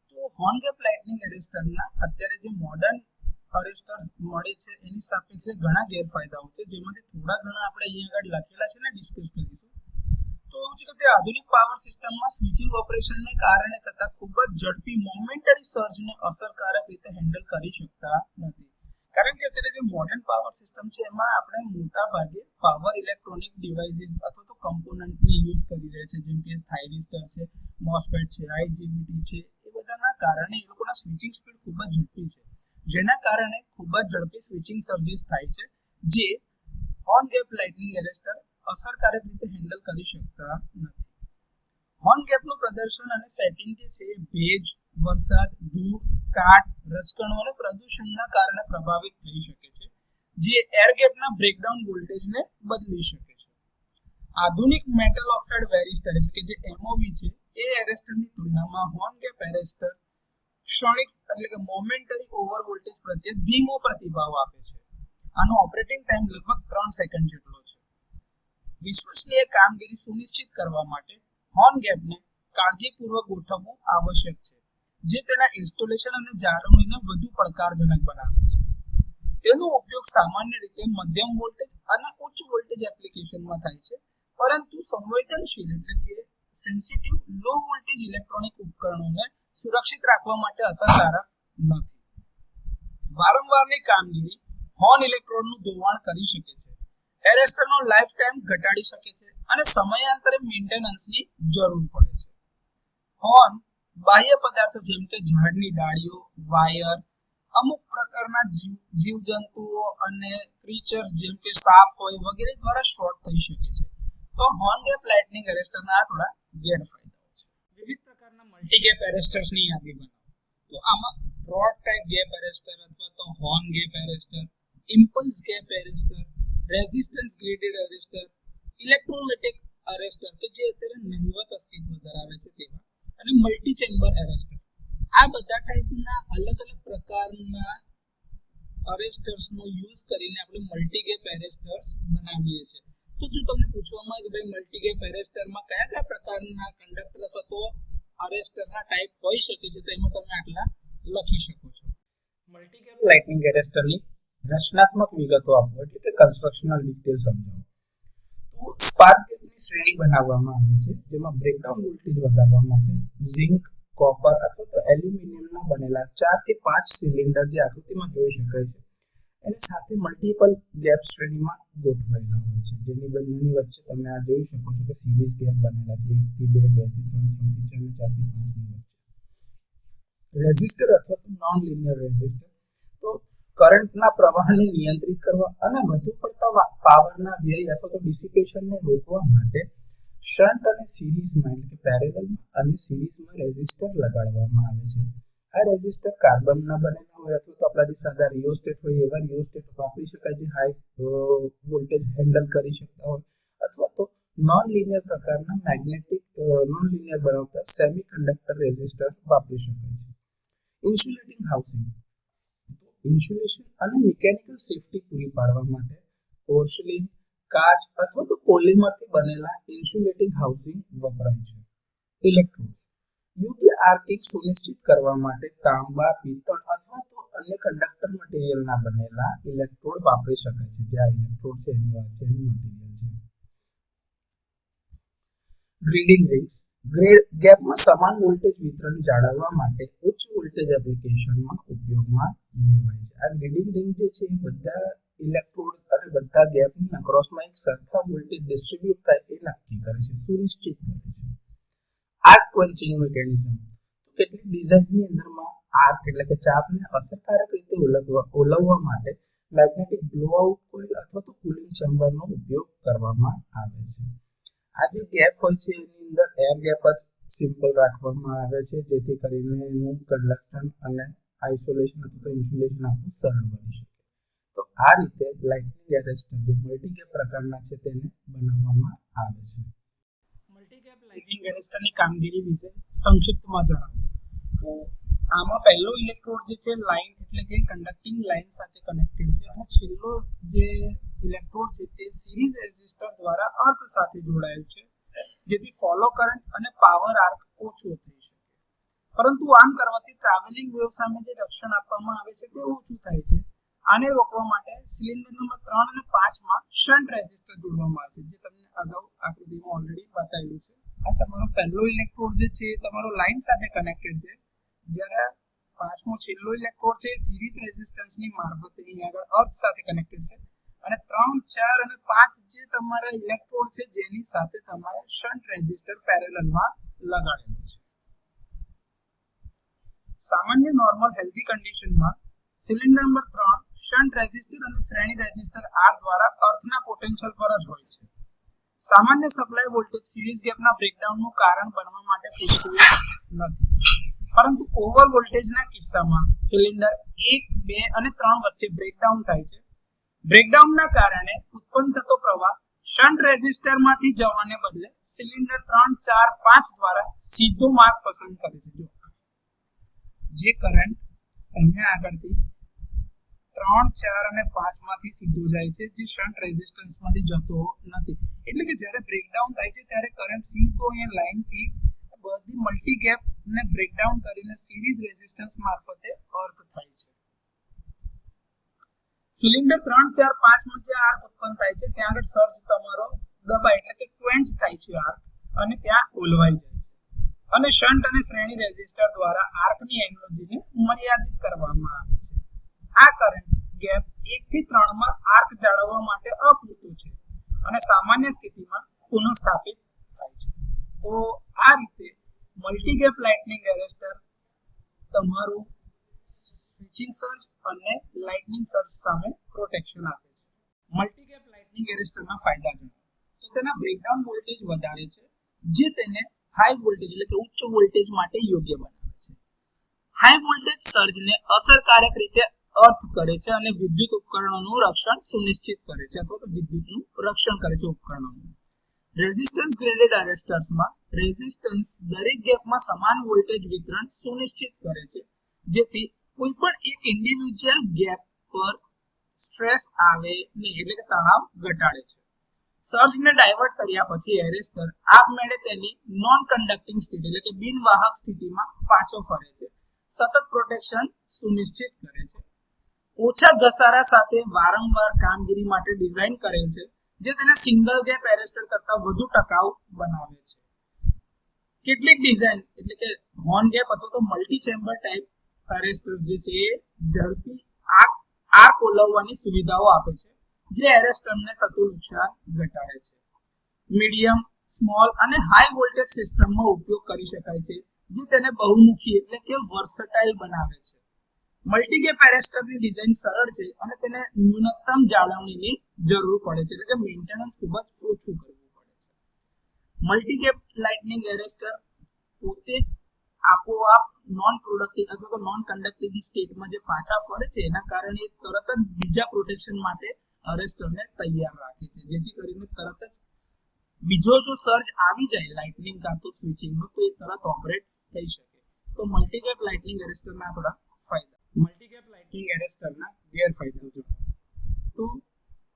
તો હોર્ન ગેપ લાઇટનિંગ એરેસ્ટરના અત્યારે જે મોડર્ન અરેસ્ટર્સ મળે છે એની સાપેક્ષે ઘણા ગેરફાયદાઓ છે, જેમાંથી થોડા ઘણા આપણે અહીંયા આગળ લખેલા છે ને ડિસ્કસ કરીશું. તો એવું છે કે તે આધુનિક પાવર સિસ્ટમમાં સ્વિચિંગ ઓપરેશનને કારણે થતા ખૂબ જ ઝડપી મોમેન્ટરી સર્જને અસરકારક રીતે હેન્ડલ કરી શકતા નથી. કારણ કે અત્યારે જે મોડર્ન પાવર સિસ્ટમ છે એમાં આપણે મોટા ભાગે પાવર ઇલેક્ટ્રોનિક ડિવાઇસીસ અથવા તો કમ્પોનન્ટને યુઝ કરી રહ્યા છે, જેમ કે થાઇરિસ્ટર છે, મોસ્ફેટ છે, આઈજીબીટી છે, એ બધાના કારણે એ લોકોના સ્વિચિંગ સ્પીડ ખૂબ જ ઝડપી છે, જેના કારણે ખૂબ જ ઝડપી સ્વિચિંગ સર્જિસ થાય છે, જે હોર્ન ગેપ લાઇટનિંગ એરેસ્ટર અસરકારક રીતે હેન્ડલ કરી શકતા નથી. હોર્ન ગેપનું પ્રદર્શન અને સેટિંગ જે છે ભેજ, વરસાદ, ધૂળ, કાટ, રજકણો અને પ્રદૂષણના કારણે પ્રભાવિત થઈ શકે છે, જે એર ગેપના બ્રેકડાઉન વોલ્ટેજને બદલી શકે છે. આધુનિક મેટલ ઓક્સાઇડ વેરિસ્ટર એટલે કે જે MOV છે એ એરેસ્ટરની તુલનામાં હોર્ન ગેપ એરેસ્ટર ક્ષણિક એટલે કે મોમેન્ટરી ઓવર વોલ્ટેજ પ્રત્યે ધીમો પ્રતિભાવ આપે છે. આનો ઓપરેટિંગ ટાઈમ લગભગ 3 સેકન્ડ જેટલો છે. વિશ્વસનીય કામગીરી સુનિશ્ચિત કરવા માટે હોર્ન ગેપને કાળજીપૂર્વક ગોઠવવું આવશ્યક છે, જે તેના ઇન્સ્ટોલેશન અને જાળવણીને વધુ પડકારજનક બનાવે છે. તેનો ઉપયોગ સામાન્ય રીતે મધ્યમ વોલ્ટેજ અને ઉચ્ચ વોલ્ટેજ એપ્લિકેશનમાં થાય છે, પરંતુ સંવેદનશીલ એટલે કે સેન્સિટિવ લો વોલ્ટેજ ઇલેક્ટ્રોનિક ઉપકરણોને સુરક્ષિત રાખવા માટે અસરકારક નથી. વારંવારની કામગીરી હોર્ન ઇલેક્ટ્રોડનું ધોવાણ કરી શકે છે, એરેસ્ટરનો લાઈફ ટાઈમ ઘટાડી શકે છે અને સમયાંતરે મેન્ટેનન્સની જરૂર પડે છે. હોર્ન બાહ્ય પદાર્થો જેમ કે ઝાડની ડાળીઓ, વાયર, અમુક પ્રકારના જીવજંતુઓ અને ક્રીચર્સ જેમ કે સાપ હોય વગેરે દ્વારા શોર્ટ થઈ શકે છે. તો હોર્ન ગેપ લાઇટનિંગ એરેસ્ટરના થોડા ગેરફાયદાઓ છે. વિવિધ પ્રકારના મલ્ટી ગેપ એરેસ્ટર્સની યાદી બનાવો. તો આમાં બ્રોડ ટાઇપ ગેપ એરેસ્ટર અથવા તો horn gap arrester, impulse gap arrester, resistance graded arrester, electrolytic arrester કે જે અત્યારે નહિવત અસ્તિત્વ ધરાવે છે તેવા, અને મલ્ટી ચેમ્બર એરેસ્ટર. આ બધા ટાઈપના અલગ અલગ પ્રકારના એરેસ્ટર્સનો યુઝ કરીને આપણે મલ્ટી ગેપ એરેસ્ટર્સ બનાવીએ છીએ. તો જો તમને પૂછવામાં આવે કે ભાઈ મલ્ટી ગેપ એરેસ્ટરમાં કયા કયા પ્રકારના કંડક્ટર અથવા તો એરેસ્ટરના ટાઈપ હોઈ શકે છે, તો એમાં તમે આટલા લખી શકો છો. મલ્ટી ગેપ લાઇટનિંગ એરેસ્ટરની રચનાત્મક વિગતો આપો એટલે કે કન્સ્ટ્રક્શનલ ડિટેલ સમજાવો. તો સ્પાર્ક ગેપની શ્રેણી બનાવવામાં આવે છે, જેમાં બ્રેકડાઉન વોલ્ટેજ વધારવા માટે ઝિંક, કોપર અથવા તો એલ્યુમિનિયમના બનેલા 4 થી 5 સિલિન્ડર જે આકૃતિમાં જોઈ શકાય છે એની સાથે મલ્ટિપલ ગેપ શ્રેણીમાં ગોઠવાયેલા હોય છે, જેની બંનેની વચ્ચે તમે આ જોઈ શકો છો કે સિરીઝ ગેપ બનેલા છે 1 થી 2, 2 થી 3, 3 થી 4 અને 4 થી 5 ની વચ્ચે. રેઝિસ્ટર અથવા તો નોન લિનિયર રેઝિસ્ટર તો કરંટના પ્રવાહને નિયંત્રિત કરવા અને વધુ પડતા પાવરના વ્યય અથવા તો ડિસિપેશનને રોકવા માટે શન્ટ અને સિરીઝમાં એટલે કે પેરેલલમાં અને સિરીઝમાં રેઝિસ્ટર લગાડવામાં આવે છે. આ રેઝિસ્ટર કાર્બનના બનેલા હોય અથવા તો આપણા જે સાદા રિયોસ્ટેટ હોય એવા રિયોસ્ટેટ વાપરી શકાય જે હાઈ વોલ્ટેજ હેન્ડલ કરી શકતા હોય, અથવા તો નોન લિનિયર પ્રકારના મેગ્નેટિક નોન લિનિયર બનાવતા સેમિકન્ડક્ટર રેઝિસ્ટર વાપરી શકાય છે. ઇન્સ્યુલેટિંગ હાઉસિંગ ઇન્સ્યુલેશન અને મિકેનિકલ સેફટી પૂરી પાડવા માટે પોર્સેલિન, કાચ અથવા તો પોલિમરથી બનેલા ઇન્સ્યુલેટિંગ હાઉસિંગ વપરાય છે. ઇલેક્ટ્રોડ્સ યોગ્ય આર્કિંગ સુનિશ્ચિત કરવા માટે તાંબા, પિત્તળ અથવા તો અન્ય કંડક્ટર મટીરીયલના બનેલા ઇલેક્ટ્રોડ વાપરી શકાય છે. જે આ ઇલેક્ટ્રોડ છે એની વાત છે, એનું મટીરીયલ છે. ગ્રીડિંગ રિંગ્સ ગેપમાં સમાન વોલ્ટેજ વિતરણ જાળવવા માટે ઉચ્ચ વોલ્ટેજ એપ્લિકેશનમાં ઉપયોગમાં લેવાય છે. આ ગ્રીડિંગ રિંગ જે છે એ બધા ઇલેક્ટ્રોડ અને બધા ગેપની અક્રોસમાં એક સરખા વોલ્ટેજ ડિસ્ટ્રીબ્યુટ થાય એ નક્કી કરે છે, સુનિશ્ચિત કરે છે. આર્ક ક્વન્ચિંગ મિકેનિઝમ તો કેટલીક ડિઝાઇનની અંદરમાં આર્ક એટલે કે ચાપને અસરકારક રીતે ઓલવવા માટે મેગ્નેટિક બ્લોઆઉટ કોઇલ અથવા તો કુલિંગ ચેમ્બરનો ઉપયોગ કરવામાં આવે છે. આ જે ગેપ હોય છે એની અંદર એર ગેપ જ સિમ્પલ રાખવામાં આવે છે, જેથી કરીને એનું કન્ડક્શન અને આઇસોલેશન અથવા તો ઇન્સ્યુલેશન આપવું સરળ બની શકે. તો આ રીતે લાઇટનિંગ એરેસ્ટર જે મલ્ટી ગેપ પ્રકારના છે તેને બનાવવામાં આવે છે. મલ્ટી ગેપ લાઇટનિંગ એરેસ્ટરની કામગીરી વિશે સંક્ષિપ્તમાં જણાવો. તો આમાં પહેલો ઇલેક્ટ્રોડ જે છે લાઇન એટલે કે કન્ડક્ટિંગ લાઇન સાથે કનેક્ટેડ છે અને છેલ્લો જે ઇલેક્ટ્રોડ છે તે સિરીઝ રેઝિસ્ટર દ્વારા અર્થ સાથે જોડાયેલ છે, જેથી ફોલો કરંટ અને પાવર આર્ક ઓછો થઈ શકે. પરંતુ આમ કરવાથી ટ્રાવેલિંગ વેવ સામે જે રક્ષણ આપવામાં આવે છે તે ઓછું થાય છે. આને રોકવા માટે સિલિન્ડર નંબર 3 અને 5 માં શન્ટ રેઝિસ્ટર જોડવામાં આવે છે, જે તમને અગાઉ આકૃતિમાં ઓલરેડી બતાવ્યું છે. આ તમારો પહેલો ઇલેક્ટ્રોડ જે છે તમારો લાઇન સાથે કનેક્ટેડ છે, જ્યારે 5મો છેલ્લો ઇલેક્ટ્રોડ છે સિરીઝ રેઝિસ્ટન્સની મારફતે અહીં આગળ અર્થ સાથે કનેક્ટેડ છે, અને 3, 4 અને 5 જે તમારા ઇલેક્ટ્રોડ છે જેની સાથે તમારે શન્ટ રેઝિસ્ટર પેરેલલમાં લગાડેલું છે. સામાન્ય નોર્મલ હેલ્ધી કન્ડિશનમાં સિલિન્ડર નંબર 3 શન્ટ રેઝિસ્ટર અને શ્રેણી રેઝિસ્ટર R દ્વારા અર્થના પોટેન્શિયલ પર જ હોય છે. સામાન્ય સપ્લાય વોલ્ટેજ સિરીઝ ગેપના બ્રેકડાઉનનું કારણ બનવા માટે પૂરતું નથી, પરંતુ ઓવર વોલ્ટેજના કિસ્સામાં સિલિન્ડર 1, 2 અને 3 વચ્ચે બ્રેકડાઉન થાય છે. બ્રેકડાઉનના કારણે ઉત્પન્ન થતો પ્રવાહ શન્ટ રેઝિસ્ટરમાંથી જવાને બદલે સિલિન્ડર 3, 4, 5 દ્વારા સીધો માર્ગ પસંદ કરે છે. જે કરંટ અહીંયા આગળથી 3, 4 અને 5 માંથી સીધો જાય છે, જે શન્ટ રેઝિસ્ટન્સમાંથી જતો નથી. એટલે કે જ્યારે બ્રેકડાઉન થાય છે ત્યારે કરંટ સીધો અહીંયા લાઇનથી બધી મલ્ટી ગેપ ને બ્રેકડાઉન કરીને સિરીઝ રેઝિસ્ટન્સ મારફતે અર્થ થાય છે. સિલિન્ડર 3, 4, 5 માં જે આર્ક ઉત્પન્ન થાય છે ત્યાં આગળ સર્જ તમારો દબાય એટલે કે ક્વેન્ચ થાય છે આર્ક, અને ત્યાં ઓલવાઈ જાય છે. અને શન્ટ અને શ્રેણી રેઝિસ્ટર દ્વારા આર્કની એનર્જીને મર્યાદિત કરવામાં આવે છે. આ કરંટ ગેપ 1 થી 3 માં આર્ક જાળવવા માટે અપૂરતું છે અને સામાન્ય સ્થિતિમાં પુનઃસ્થાપિત થાય છે. તો આ રીતે મલ્ટી ગેપ લાઇટનિંગ એરેસ્ટર તમારું સ્વિચિંગ સર્જ અને લાઇટનિંગ સર્જ સામે પ્રોટેક્શન આપે છે. મલ્ટી ગેપ લાઇટનિંગ એરેસ્ટરના ફાયદા જણાવો તો તેના બ્રેકડાઉન વોલ્ટેજ વધારે છે, જે તેને હાઈ વોલ્ટેજ એટલે કે ઉચ્ચ વોલ્ટેજ માટે યોગ્ય બનાવે છે. હાઈ વોલ્ટેજ સર્જને અસરકારક રીતે અર્થ કરે છે અને વિદ્યુત ઉપકરણોનું રક્ષણ સુનિશ્ચિત કરે છે અથવા તો વિદ્યુતનું રક્ષણ કરે છે ઉપકરણોનું. રેઝિસ્ટન્સ ગ્રેડેડ એરેસ્ટર્સમાં રેઝિસ્ટન્સ દરેક ગેપમાં સમાન વોલ્ટેજ વિતરણ સુનિશ્ચિત કરે છે, જેથી કોઈ પણ એક ઇન્ડિવિડ્યુઅલ ગેપ પર સ્ટ્રેસ આવે નહીં, એટલે કે તણાવ ઘટાડે છે. સર્જને ડાયવર્ટ કર્યા પછી એરેસ્ટર આપમેળે તેની નોન કન્ડક્ટિંગ સ્થિતિ એટલે કે બિનવાહક સ્થિતિમાં પાછો ફરે છે. સતત પ્રોટેક્શન સુનિશ્ચિત કરે છે. ઓછા ઘસારા સાથે વારંવાર કામગીરી માટે ડિઝાઇન કરેલ છે, જે તેને સિંગલ ગેપ એરેસ્ટર કરતા વધુ ટકાઉ બનાવે છે. કેટલીક ડિઝાઇન એટલે કે હોર્ન ગેપ અથવા તો મલ્ટી ચેમ્બર ટાઈપ એરેસ્ટર્સ જે છે એ ઝડપી આર્ક ઓલવવાની સુવિધાઓ આપે છે, જે એરેસ્ટરને થતું નુકસાન ઘટાડે છે. મીડિયમ, સ્મોલ અને હાઈ વોલ્ટેજ સિસ્ટમમાં ઉપયોગ કરી શકાય છે, જે તેને બહુમુખી એટલે કે વર્સટાઇલ બનાવે છે. મલ્ટી ગેપ એરેસ્ટરની ડિઝાઇન સરળ છે અને તેને ન્યૂનતમ જાળવણીની જરૂર પડે છે, એટલે કે મેન્ટેનન્સ ખૂબ જ ઓછું કરવું પડે છે. મલ્ટી ગેપ લાઇટનિંગ એરેસ્ટર પોતે જ આપોઆપ નોન પ્રોડક્ટિવ અથવા તો નોન કન્ડક્ટિંગ સ્ટેટમાં જે પાછા ફરે છે, એના કારણે તરત જ બીજા પ્રોટેક્શન માટે એરેસ્ટરને તૈયાર રાખે છે, જેથી કરીને તરત જ બીજો જો સર્જ આવી જાય લાઇટનિંગ કાં તો સ્વિચિંગનો તો એ તરત ઓપરેટ થઈ શકે. તો મલ્ટી ગેપ લાઇટનિંગ એરેસ્ટરના થોડા ફાયદા. મલ્ટી ગેપ લાઇટનિંગ એરેસ્ટરના ગેરફાયદાઓ જો તો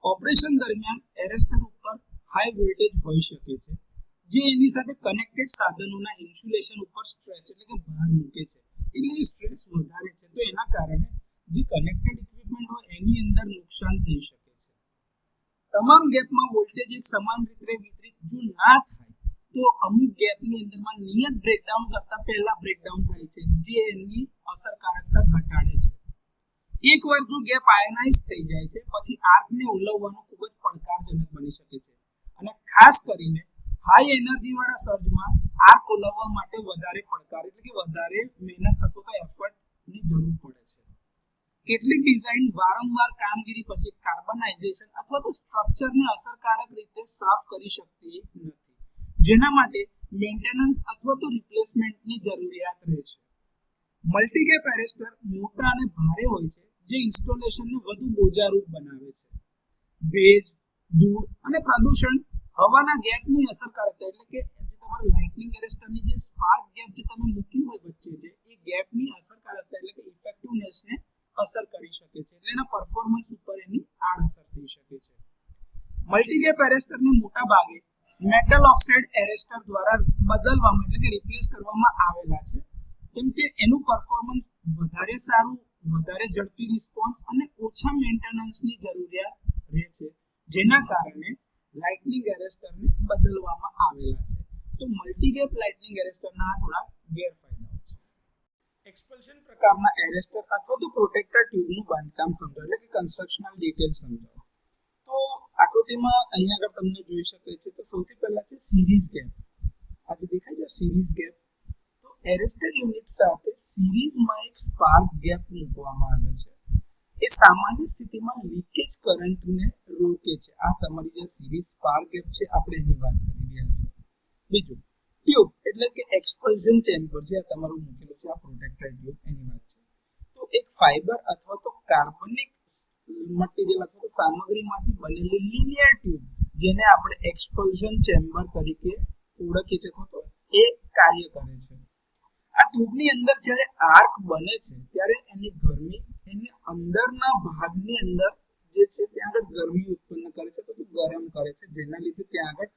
ઓપરેશન દરમિયાન એરેસ્ટર ઉપર હાઈ વોલ્ટેજ હોઈ શકે છે, જે એની સાથે કનેક્ટેડ સાધનોના ઇન્સ્યુલેશન ઉપર સ્ટ્રેસ એટલે કે ભાર મૂકે છે, એટલે એ સ્ટ્રેસ વધારે છે. તો એના કારણે જે કનેક્ટેડ ઇક્વિપમેન્ટ હોય એની અંદર નુકસાન થઈ શકે છે. તમામ ગેપમાં વોલ્ટેજ એક સમાન રીતે વિતરિત જો ના થાય તો અમુક ગેપની અંદરમાં નિયત બ્રેકડાઉન કરતા પહેલા બ્રેકડાઉન થાય છે, જે એની અસરકારકતા ઘટાડે છે. એકવાર જો ગેપ આયનાઇઝ થઈ જાય છે પછી આર્કને ઓલવવાનું ખૂબ જ પડકારજનક બની શકે છે, અને ખાસ કરીને હાઈ એનર્જી વાળા સર્જમાં આર્ક ઓલવવા માટે વધારે પડકાર એટલે કે વધારે મહેનત અથવા તો એફર્ટની જરૂર પડે છે. કેટલીક ડિઝાઇન વારંવાર કામગીરી પછી કાર્બનાઇઝેશન અથવા તો સ્ટ્રક્ચરને અસરકારક રીતે સાફ કરી શકતી નથી, જેના માટે મેન્ટેનન્સ અથવા તો રિપ્લેસમેન્ટની જરૂરિયાત રહે છે. મલ્ટી ગેપ એરેસ્ટર મોટા અને ભારે હોય છે, જે ઇન્સ્ટોલેશનને વધુ બોજારૂપ બનાવે છે. ભેજ, ધૂળ અને પ્રદૂષણ હવાના ગેપની અસરકારકતા એટલે કે જે તમારું લાઇટનિંગ એરેસ્ટરની જે સ્પાર્ક ગેપ જે તમે મૂક્યું હોય વચ્ચે છે એ ગેપની અસરકારકતા એટલે કે ઇફેક્ટિવનેસને અસર કરી શકે છે, એટલે એના પરફોર્મન્સ ઉપર એની આડઅસર થઈ શકે છે. મલ્ટી ગેપ એરેસ્ટરને મોટા ભાગે મેટલ ઓક્સાઇડ એરેસ્ટર દ્વારા બદલવામાં એટલે કે રિપ્લેસ કરવામાં આવેલા છે, કેમ કે એનું પરફોર્મન્સ વધારે સારું, વધારે ઝડપી રિસ્પોન્સ અને ઓછા મેન્ટેનન્સની જરૂરિયાત રહે છે, જેના કારણે લાઇટનિંગ એરેસ્ટરને બદલવામાં આવેલા છે. તો મલ્ટી ગેપ લાઇટનિંગ એરેસ્ટરના થોડા ગેરફાયદાઓ છે. એક્સપલ્શન પ્રકારના એરેસ્ટર અથવા તો પ્રોટેક્ટર ટ્યુબનું બાંધકામ સમજાવો એટલે કે કન્સ્ટ્રક્શનલ ડિટેલ સમજાવો. તો આકૃતિમાં અહીંયા આગળ તમને જોઈ શકે છે તો સૌથી પહેલા છે સિરીઝ ગેપ. આ જે દેખાય છે સિરીઝ ગેપ, તો એરેસ્ટર યુનિટ સાથે સિરીઝમાં એક સ્પાર્ક ગેપ મૂકવામાં આવે છે. એ સામાન્ય સ્થિતિમાં લીકેજ કરંટને રોકે છે. આ તમારી જે સિરીઝ સ્પાર્ક ગેપ છે આપણે એની વાત કરી રહ્યા છીએ. બીજું ટ્યુબ એટલે કે એક્સપલ્ઝન ચેમ્બર જે તમારું મૂકેલું છે આ પ્રોટેક્ટર ટ્યુબ એની વાત છે. તો એક ફાઈબર અથવા તો કાર્બનિક મટીરિયલ અથવા તો સામગ્રીમાંથી બનેલી લિનિયર ટ્યુબ જેને આપણે એક્સપલ્ઝન ચેમ્બર તરીકે ઓળખીએ છીએ તો એ કાર્ય કરે છે. આ ટ્યુબની અંદર જ્યારે આર્ક બને છે ત્યારે એની ગરમી એની અંદરના ભાગની અંદર જે છે ત્યાં આગળ ગરમી ઉત્પન્ન કરે છે તો ગરમ કરે છે જેના લીધે ત્યાં આગળ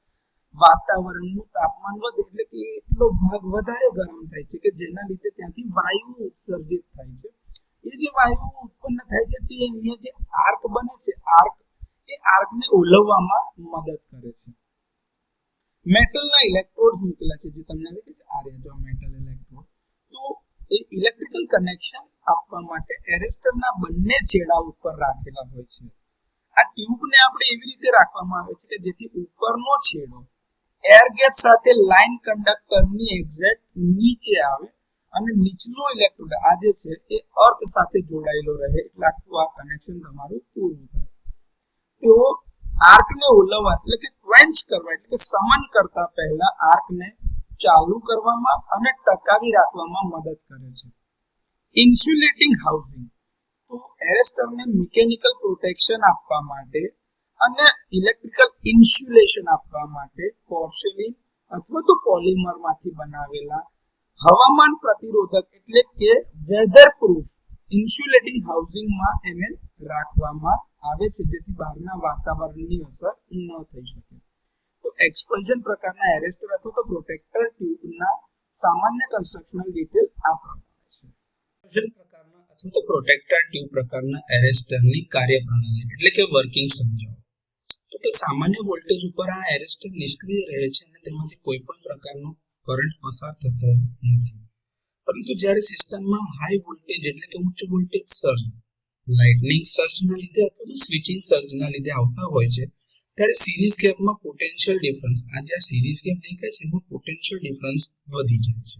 વાતાવરણનું તાપમાન વધે એટલે કે એટલો ભાગ વધારે ગરમ થાય છે કે જેના લીધે ત્યાંથી વાયુ ઉત્સર્જિત થાય છે. એ જે વાયુ ઉત્પન્ન થાય છે તે અહીંયા જે આર્ક બને છે એ આર્કને ઓલવવામાં મદદ કરે છે. મેટલના ઇલેક્ટ્રોડ્સ મૂકેલા છે જે તમને દેખે છે આ રહ્યા જો મેટલ ઇલેક્ટ્રોડ. તો એ ઇલેક્ટ્રિકલ કનેક્શન આપવા માટે એરેસ્ટરના બંને છેડા ઉપર રાખેલા હોય છે. આ ટ્યુબને આપણે એવી રીતે રાખવામાં આવે છે કે જેથી ઉપરનો છેડો એર ગેપ સાથે લાઇન કંડક્ટરની એક્ઝેક્ટ નીચે આવે અને નીચલો ઇલેક્ટ્રોડ આ જે છે એ અર્થ સાથે જોડાયેલો રહે એટલે આખું આ કનેક્શન તમારું પૂરું થાય. તો આર્કને ઓલવવા એટલે કે ક્વેન્ચ કરવા એટલે કે શમન કરતા પહેલા આર્કને ચાલુ કરવામાં અને ટકાવી રાખવામાં મદદ કરે છે. ઇન્સ્યુલેટિંગ હાઉસિંગ તો એરેસ્ટરને મિકેનિકલ પ્રોટેક્શન આપવા માટે અને ઇલેક્ટ્રિકલ ઇન્સ્યુલેશન આપવા માટે પોર્સેલિન અથવા તો પોલિમરમાંથી બનાવેલા હવામાન પ્રતિરોધક એટલે કે વેધર પ્રૂફ ઇન્સ્યુલેટિંગ હાઉસિંગમાં એને રાખવામાં આવે છે જેથી બહારના વાતાવરણની અસર ન થઈ શકે. તો એક્સપલ્ઝન પ્રકારના એરેસ્ટર અથવા તો પ્રોટેક્ટર ટ્યુબના સામાન્ય કન્સ્ટ્રક્શનલ ડિટેલ આ પ્રમાણે છે. એક્સપલ્ઝન પ્રકારના અથવા તો પ્રોટેક્ટર ટ્યુબ પ્રકારના એરેસ્ટરની કાર્યપ્રણાલી એટલે કે વર્કિંગ સમજાવો. તો કે સામાન્ય વોલ્ટેજ ઉપર આ એરેસ્ટર નિષ્ક્રિય રહે છે અને તેમાંથી કોઈ પણ પ્રકારનો કરંટ પસાર થતો નથી. પરંતુ જ્યારે સિસ્ટમમાં હાઈ વોલ્ટેજ એટલે કે ઉચ્ચ વોલ્ટેજ સર્જ લાઇટનિંગ સર્જના લીધે અથવા તો સ્વિચિંગ સર્જના લીધે આવતા હોય છે ત્યારે સિરીઝ ગેપમાં પોટેન્શિયલ ડિફરન્સ આ જે સિરીઝ ગેપ દેખાય છે એમાં પોટેન્શિયલ ડિફરન્સ વધી જાય છે.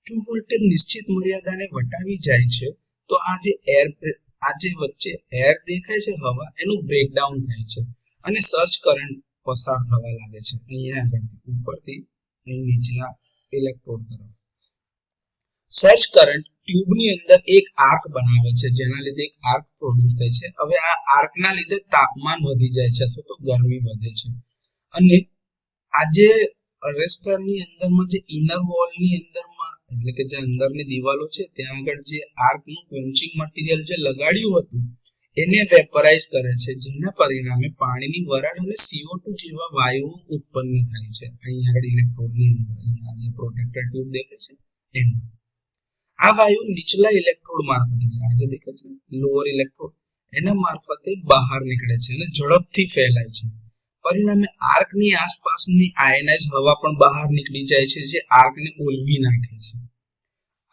જો વોલ્ટેજ નિશ્ચિત મર્યાદાને વટાવી જાય છે તો આ જે વચ્ચે એર દેખાય છે હવા એનું બ્રેકડાઉન થાય છે અને સર્જ કરંટ પસાર થવા લાગે છે અહીંયા આગળથી ઉપરથી અહીં નીચેના ઇલેક્ટ્રોડ તરફ. સર્જ કરંટ ટ્યુબની અંદર એક આર્ક બનાવે છે જેના લીધે એક આર્ક પ્રોડ્યુસ થાય છે. હવે આ આર્કના લીધે તાપમાન વધી જાય છે અથવા તો ગરમી વધે છે અને આ જે અરેસ્ટરની અંદરમાં જે ઇનર વોલની અંદરમાં એટલે કે જે અંદરની દિવાલો છે ત્યાં આગળ જે આર્કનું ક્વેન્ચિંગ મટીરિયલ જે લગાડ્યું હતું એને વેપરાઇઝ કરે છે જેના પરિણામે પાણીની વરાળ અને CO2 જેવા વાયુઓ ઉત્પન્ન થાય છે. અહીંયા આગળ ઇલેક્ટ્રોડની અંદર અહીંયા જે પ્રોટેક્ટર ટ્યુબ દેખાય છે એમાં આ વાયુ નીચલા ઇલેક્ટ્રોડ મારફતે આ જે દેખાય છે લોઅર ઇલેક્ટ્રોડ એના મારફતે બહાર નીકળે છે અને ઝડપથી ફેલાય છે. પરિણામે આર્કની આસપાસની આયનાઇઝ હવા પણ બહાર નીકળી જાય છે જે આર્કને ઓલવી નાખે છે.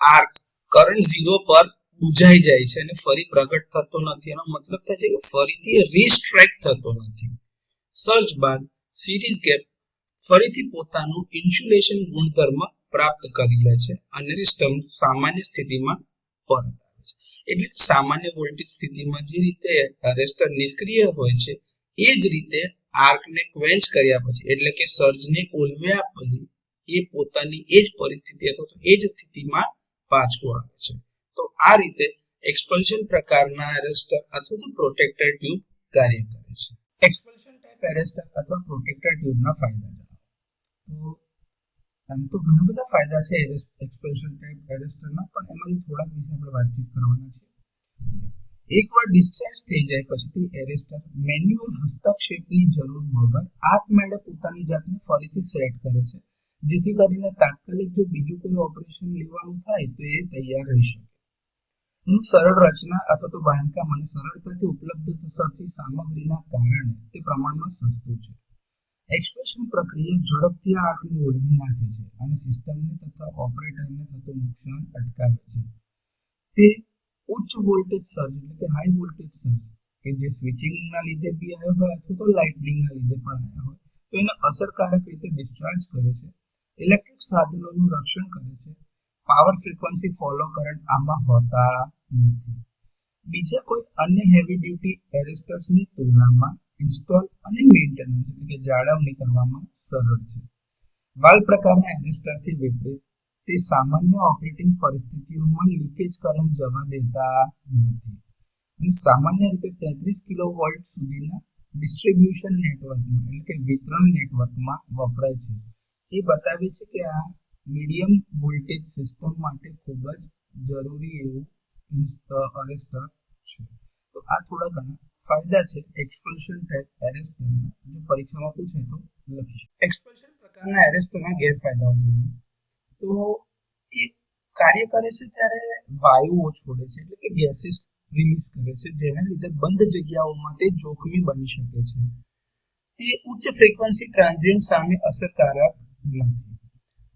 આર્ક કરંટ 0 પર બુઝાઈ જાય છે અને ફરી પ્રગટ થતો નથી. એનો મતલબ થાય છે કે ફરીથી રીસ્ટ્રેક્ટ થતો નથી. સર્જ બાદ સિરીઝ ગેપ ફરીથી પોતાનું ઇન્સ્યુલેશન ગુણધર્મ પ્રાપ્ત કરી લે છે અને સિસ્ટમ સામાન્ય સ્થિતિમાં પરત આવે છે. એટલે સામાન્ય વોલ્ટેજ સ્થિતિમાં જે રીતે અરેસ્ટર નિષ્ક્રિય હોય છે એ જ રીતે આર્કને ક્વેન્ચ કર્યા પછી એટલે કે સર્જને ઓલવ્યા પછી એ પોતાની એ જ પરિસ્થિતિ અથવા તો એ જ સ્થિતિમાં પાછું આવે છે. તો આ રીતે એક્સપલ્શન પ્રકારના એરેસ્ટર અથવા તો પ્રોટેક્ટર ટ્યુબ કાર્ય કરે છે. એક્સપલ્શન ટાઈપ એરેસ્ટર અથવા પ્રોટેક્ટર ટ્યુબના ફાયદા જણાવો. તો આમ તો ઘણા બધા ફાયદા છે એક્સપલ્શન ટાઈપ એરેસ્ટરના પણ એમાંથી થોડાક વિશે આપણે વાતચીત કરવાના છે. એકવાર ડિસ્ચાર્જ થઈ જાય પછીથી એરેસ્ટર મેન્યુઅલ હસ્તક્ષેપની જરૂર વગર આપમેળે પોતાની જાતને ફરીથી સેટ કરે છે જેથી કરીને તાત્કાલિક જો બીજું કોઈ ઓપરેશન લેવાનું થાય તો એ તૈયાર રહી શકે. એનું સરળ રચના અથવા તો બાંધકામ અને સરળતાથી ઉપલબ્ધ થતી સામગ્રીના કારણે તે પ્રમાણમાં સસ્તું છે. એક્સપલ્શન પ્રક્રિયા ઝડપથી આ આર્કને ઓલવી નાખે છે અને સિસ્ટમને તથા ઓપરેટરને થતું નુકસાન અટકાવે છે. તે ઉચ્ચ વોલ્ટેજ સર્જ એટલે કે હાઈ વોલ્ટેજ સર્જ કે જે સ્વિચિંગના લીધે બી આવ્યો હોય અથવા તો લાઇટનિંગના લીધે પણ આવ્યા હોય તો એને અસરકારક રીતે ડિસ્ચાર્જ કરે છે. ઇલેક્ટ્રિક સાધનોનું રક્ષણ કરે છે. પાવર ફ્રીક્વન્સી ફોલો કરંટ આમાં હોતા નથી. બીજા કોઈ અન્ય હેવી ડ્યુટી એરેસ્ટર્સની તુલનામાં ઇન્સ્ટોલ અને મેન્ટેનન્સ એટલે કે જાળવણી કરવામાં સરળ છે. વાલ્વ પ્રકારના એરેસ્ટરથી વિપરીત તે સામાન્ય ઓપરેટિંગ પરિસ્થિતિઓમાં લીકેજ કરંટ જવા દેતા નથી અને સામાન્ય રીતે 33 કિલોવોલ્ટ સુધીના ડિસ્ટ્રીબ્યુશન નેટવર્કમાં એટલે કે વિતરણ નેટવર્કમાં વપરાય છે. એ બતાવે છે કે આ મીડિયમ વોલ્ટેજ સિસ્ટમ માટે ખૂબ જ જરૂરી એવું અરેસ્ટર છે. તો આ થોડા ઘણા ફાયદા છે એક્સપલ્શન ટાઈપ એરેસ્ટરના. જો પરીક્ષામાં પૂછે તો લખીશું. એક્સપલ્શન પ્રકારના એરેસ્ટરના ગેરફાયદાઓ જણાવો. તો એ કાર્ય કરે છે ત્યારે વાયુઓ છોડે છે એટલે કે ગેસીસ રિલીઝ કરે છે, જેના લીધે બંધ જગ્યાઓમાં તે જોખમી બની શકે છે. તે ઉચ્ચ ફ્રીક્વન્સી ટ્રાન્ઝિયન્ટ સામે અસરકારક નથી.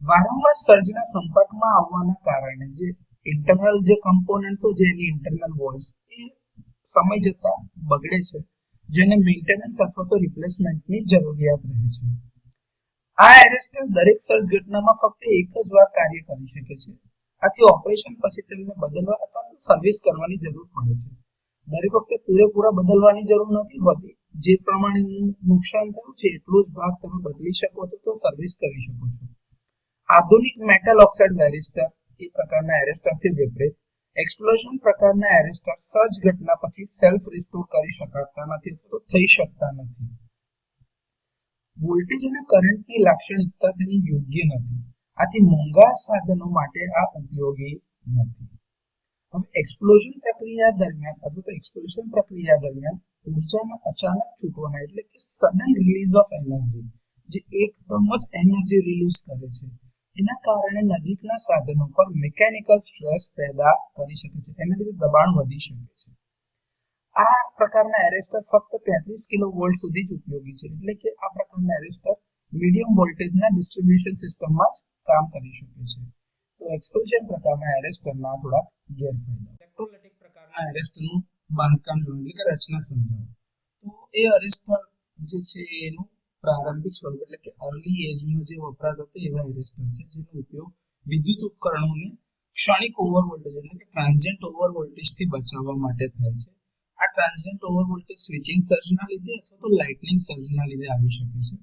વારંવાર સર્જના સંપર્કમાં આવવાના કારણે જે ઇન્ટરનલ જે કમ્પોનન્ટ્સ છે, જેની ઇન્ટરનલ વોલ્સ એ સમય જતા બગડે છે, જેને મેન્ટેનન્સ અથવા તો રિપ્લેસમેન્ટની જરૂરિયાત રહે છે. આ એરેસ્ટર દરેક સર્જ ઘટનામાં ફક્ત એક જ વાર કાર્ય કરી શકે છે. આથી ઓપરેશન પછી તેમને બદલવા અથવા તો સર્વિસ કરવાની જરૂર પડે છે. દરેક વખતે પૂરેપૂરા બદલવાની જરૂર નથી હોતી. જે પ્રમાણેનું નુકસાન થયું છે એટલું જ ભાગ તમે બદલી શકો છો તો સર્વિસ કરી શકો છો. આધુનિક મેટલ ઓક્સાઇડ વેરિસ્ટર એ પ્રકારના એરેસ્ટરથી વિપરીત એક્સપ્લોઝન પ્રકારના એરેસ્ટર સર્જ ઘટના પછી સેલ્ફ રિસ્ટોર કરી શકાતા નથી અથવા તો થઈ શકતા નથી. વોલ્ટેજ અને કરંટની લાક્ષણિકતા તેની યોગ્ય નથી. આથી મોંઘા સાધનો માટે આ ઉપયોગી નથી. હવે એક્સપ્લોઝન પ્રક્રિયા દરમિયાન અથવા તો એક્સપ્લોઝન પ્રક્રિયા દરમિયાન ઉર્જાના અચાનક છૂટવાના એટલે કે સડન રિલીઝ ઓફ એનર્જી, જે એકદમ જ એનર્જી રિલીઝ કરે છે, એના કારણે નજીકના સાધનો પર મિકેનિકલ સ્ટ્રેસ પેદા કરી શકે છે. એના લીધે દબાણ વધી શકે છે. આ પ્રકારના એરેસ્ટર ફક્ત 33 કિલોવોલ્ટ સુધી જ ઉપયોગી છે, એટલે કે આ પ્રકારના એરેસ્ટર મીડિયમ વોલ્ટેજના ડિસ્ટ્રીબ્યુશન સિસ્ટમમાં જ કામ કરી શકે છે. તો એક્સપલ્શન પ્રકારના એરેસ્ટરના થોડા ગેરફાયદા. ઇલેક્ટ્રોલાઇટિક પ્રકારના એરેસ્ટરનું બાંધકામ જોયું એટલે કે રચના સમજાવો. તો એ એરેસ્ટર જે છે એનું પ્રારંભિક સ્વરૂપ એટલે કે અર્લી એજમાં જે વપરાતા હતા એવા એરેસ્ટર છે, જેનો ઉપયોગ વિદ્યુત ઉપકરણોને ક્ષણિક ઓવરવોલ્ટેજ એટલે કે ટ્રાન્ઝિયન્ટ ઓવરવોલ્ટેજથી બચાવવા માટે થાય છે. આ ટ્રાન્ઝિયન્ટ ઓવરવોલ્ટેજ સ્વિચિંગ સર્જના લીધે અથવા તો લાઇટનિંગ સર્જના લીધે આવી શકે છે.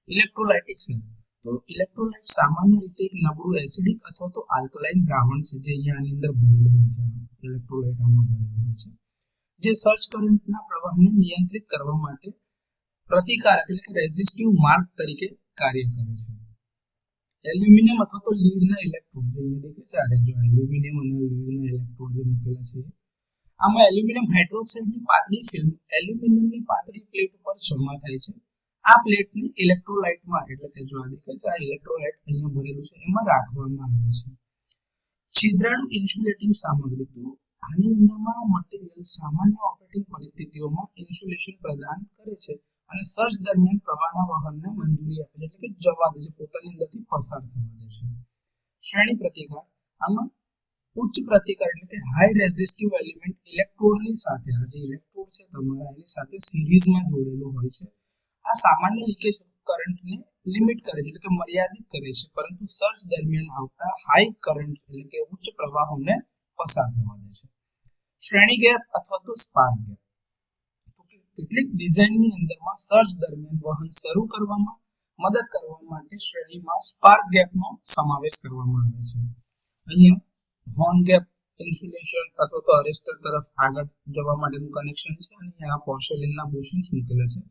Electrolytic cell. તો ઇલેક્ટ્રોલાઇટ સામાન્ય રીતે એક નબળું એસિડિક અથવા તો આલ્કલાઇન દ્રાવણ છે, જે અહીંયાની અંદર ભરેલું હોય છે. ઇલેક્ટ્રોલાઇટ આમાં ભરેલું હોય છે, જે સર્જ કરંટના પ્રવાહને નિયંત્રિત કરવા માટે પ્રતિકારક એટલે કે રેઝિસ્ટિવ માર્ગ તરીકે કાર્ય કરે છે. એલ્યુમિનિયમ અથવા તો લીડના ઇલેક્ટ્રોડ જે અહીંયા દેખાય છે, જો એલ્યુમિનિયમ અને લીડના ઇલેક્ટ્રોડ જે મૂકેલા છે, આમાં એલ્યુમિનિયમ હાઇડ્રોક્સાઇડની પાતળી ફિલ્મ એલ્યુમિનિયમની પાતળી પ્લેટ ઉપર જમા થાય છે. આ પ્લેટને ઇલેક્ટ્રોલાઇટમાં એટલે કે જો આ દેખાય છે, આ ઇલેક્ટ્રોલાઇટ અહીંયા ભરેલું છે, એમાં રાખવામાં આવે છે. છિદ્રાળુ ઇન્સ્યુલેટિંગ સામગ્રી. તો આની અંદરમાં મટીરીયલ સામાન્ય ઓપરેટિંગ પરિસ્થિતિઓમાં ઇન્સ્યુલેશન પ્રદાન કરે છે અને સર્જ દરમિયાન પ્રવાહના વહનને મંજૂરી આપે છે, એટલે કે જવા દે છે, પોતાની અંદરથી પસાર થવા દે છે. શ્રેણી પ્રતિકાર. આમાં ઉચ્ચ પ્રતિકાર એટલે કે હાઈ રેઝિસ્ટિવ એલિમેન્ટ ઇલેક્ટ્રોડની સાથે આ જે ઇલેક્ટ્રોડ છે તમારા એની સાથે સિરીઝમાં જોડેલું હોય છે. આ સામાન્ય લીકેજ કરંટને લિમિટ કરે છે એટલે કે મર્યાદિત કરે છે, પરંતુ સર્જ દરમિયાન આવતા હાઈ કરંટ એટલે કે ઉચ્ચ પ્રવાહોને પસાર થવા દે છે. શ્રેણી ગેપ અથવા તો સ્પાર્ક ગેપ. તો કેટલીક ડિઝાઇનની અંદરમાં સર્જ દરમિયાન વહન શરૂ કરવામાં મદદ કરવા માટે શ્રેણીમાં સ્પાર્ક ગેપનો સમાવેશ કરવામાં આવે છે. અહીંયા હોર્ન ગેપ ઇન્સ્યુલેશન અથવા તો અરેસ્ટર તરફ આગળ જવા માટેનું કનેક્શન છે અને આ પોર્સેલિનના બુશિંગ્સ મૂકેલા છે.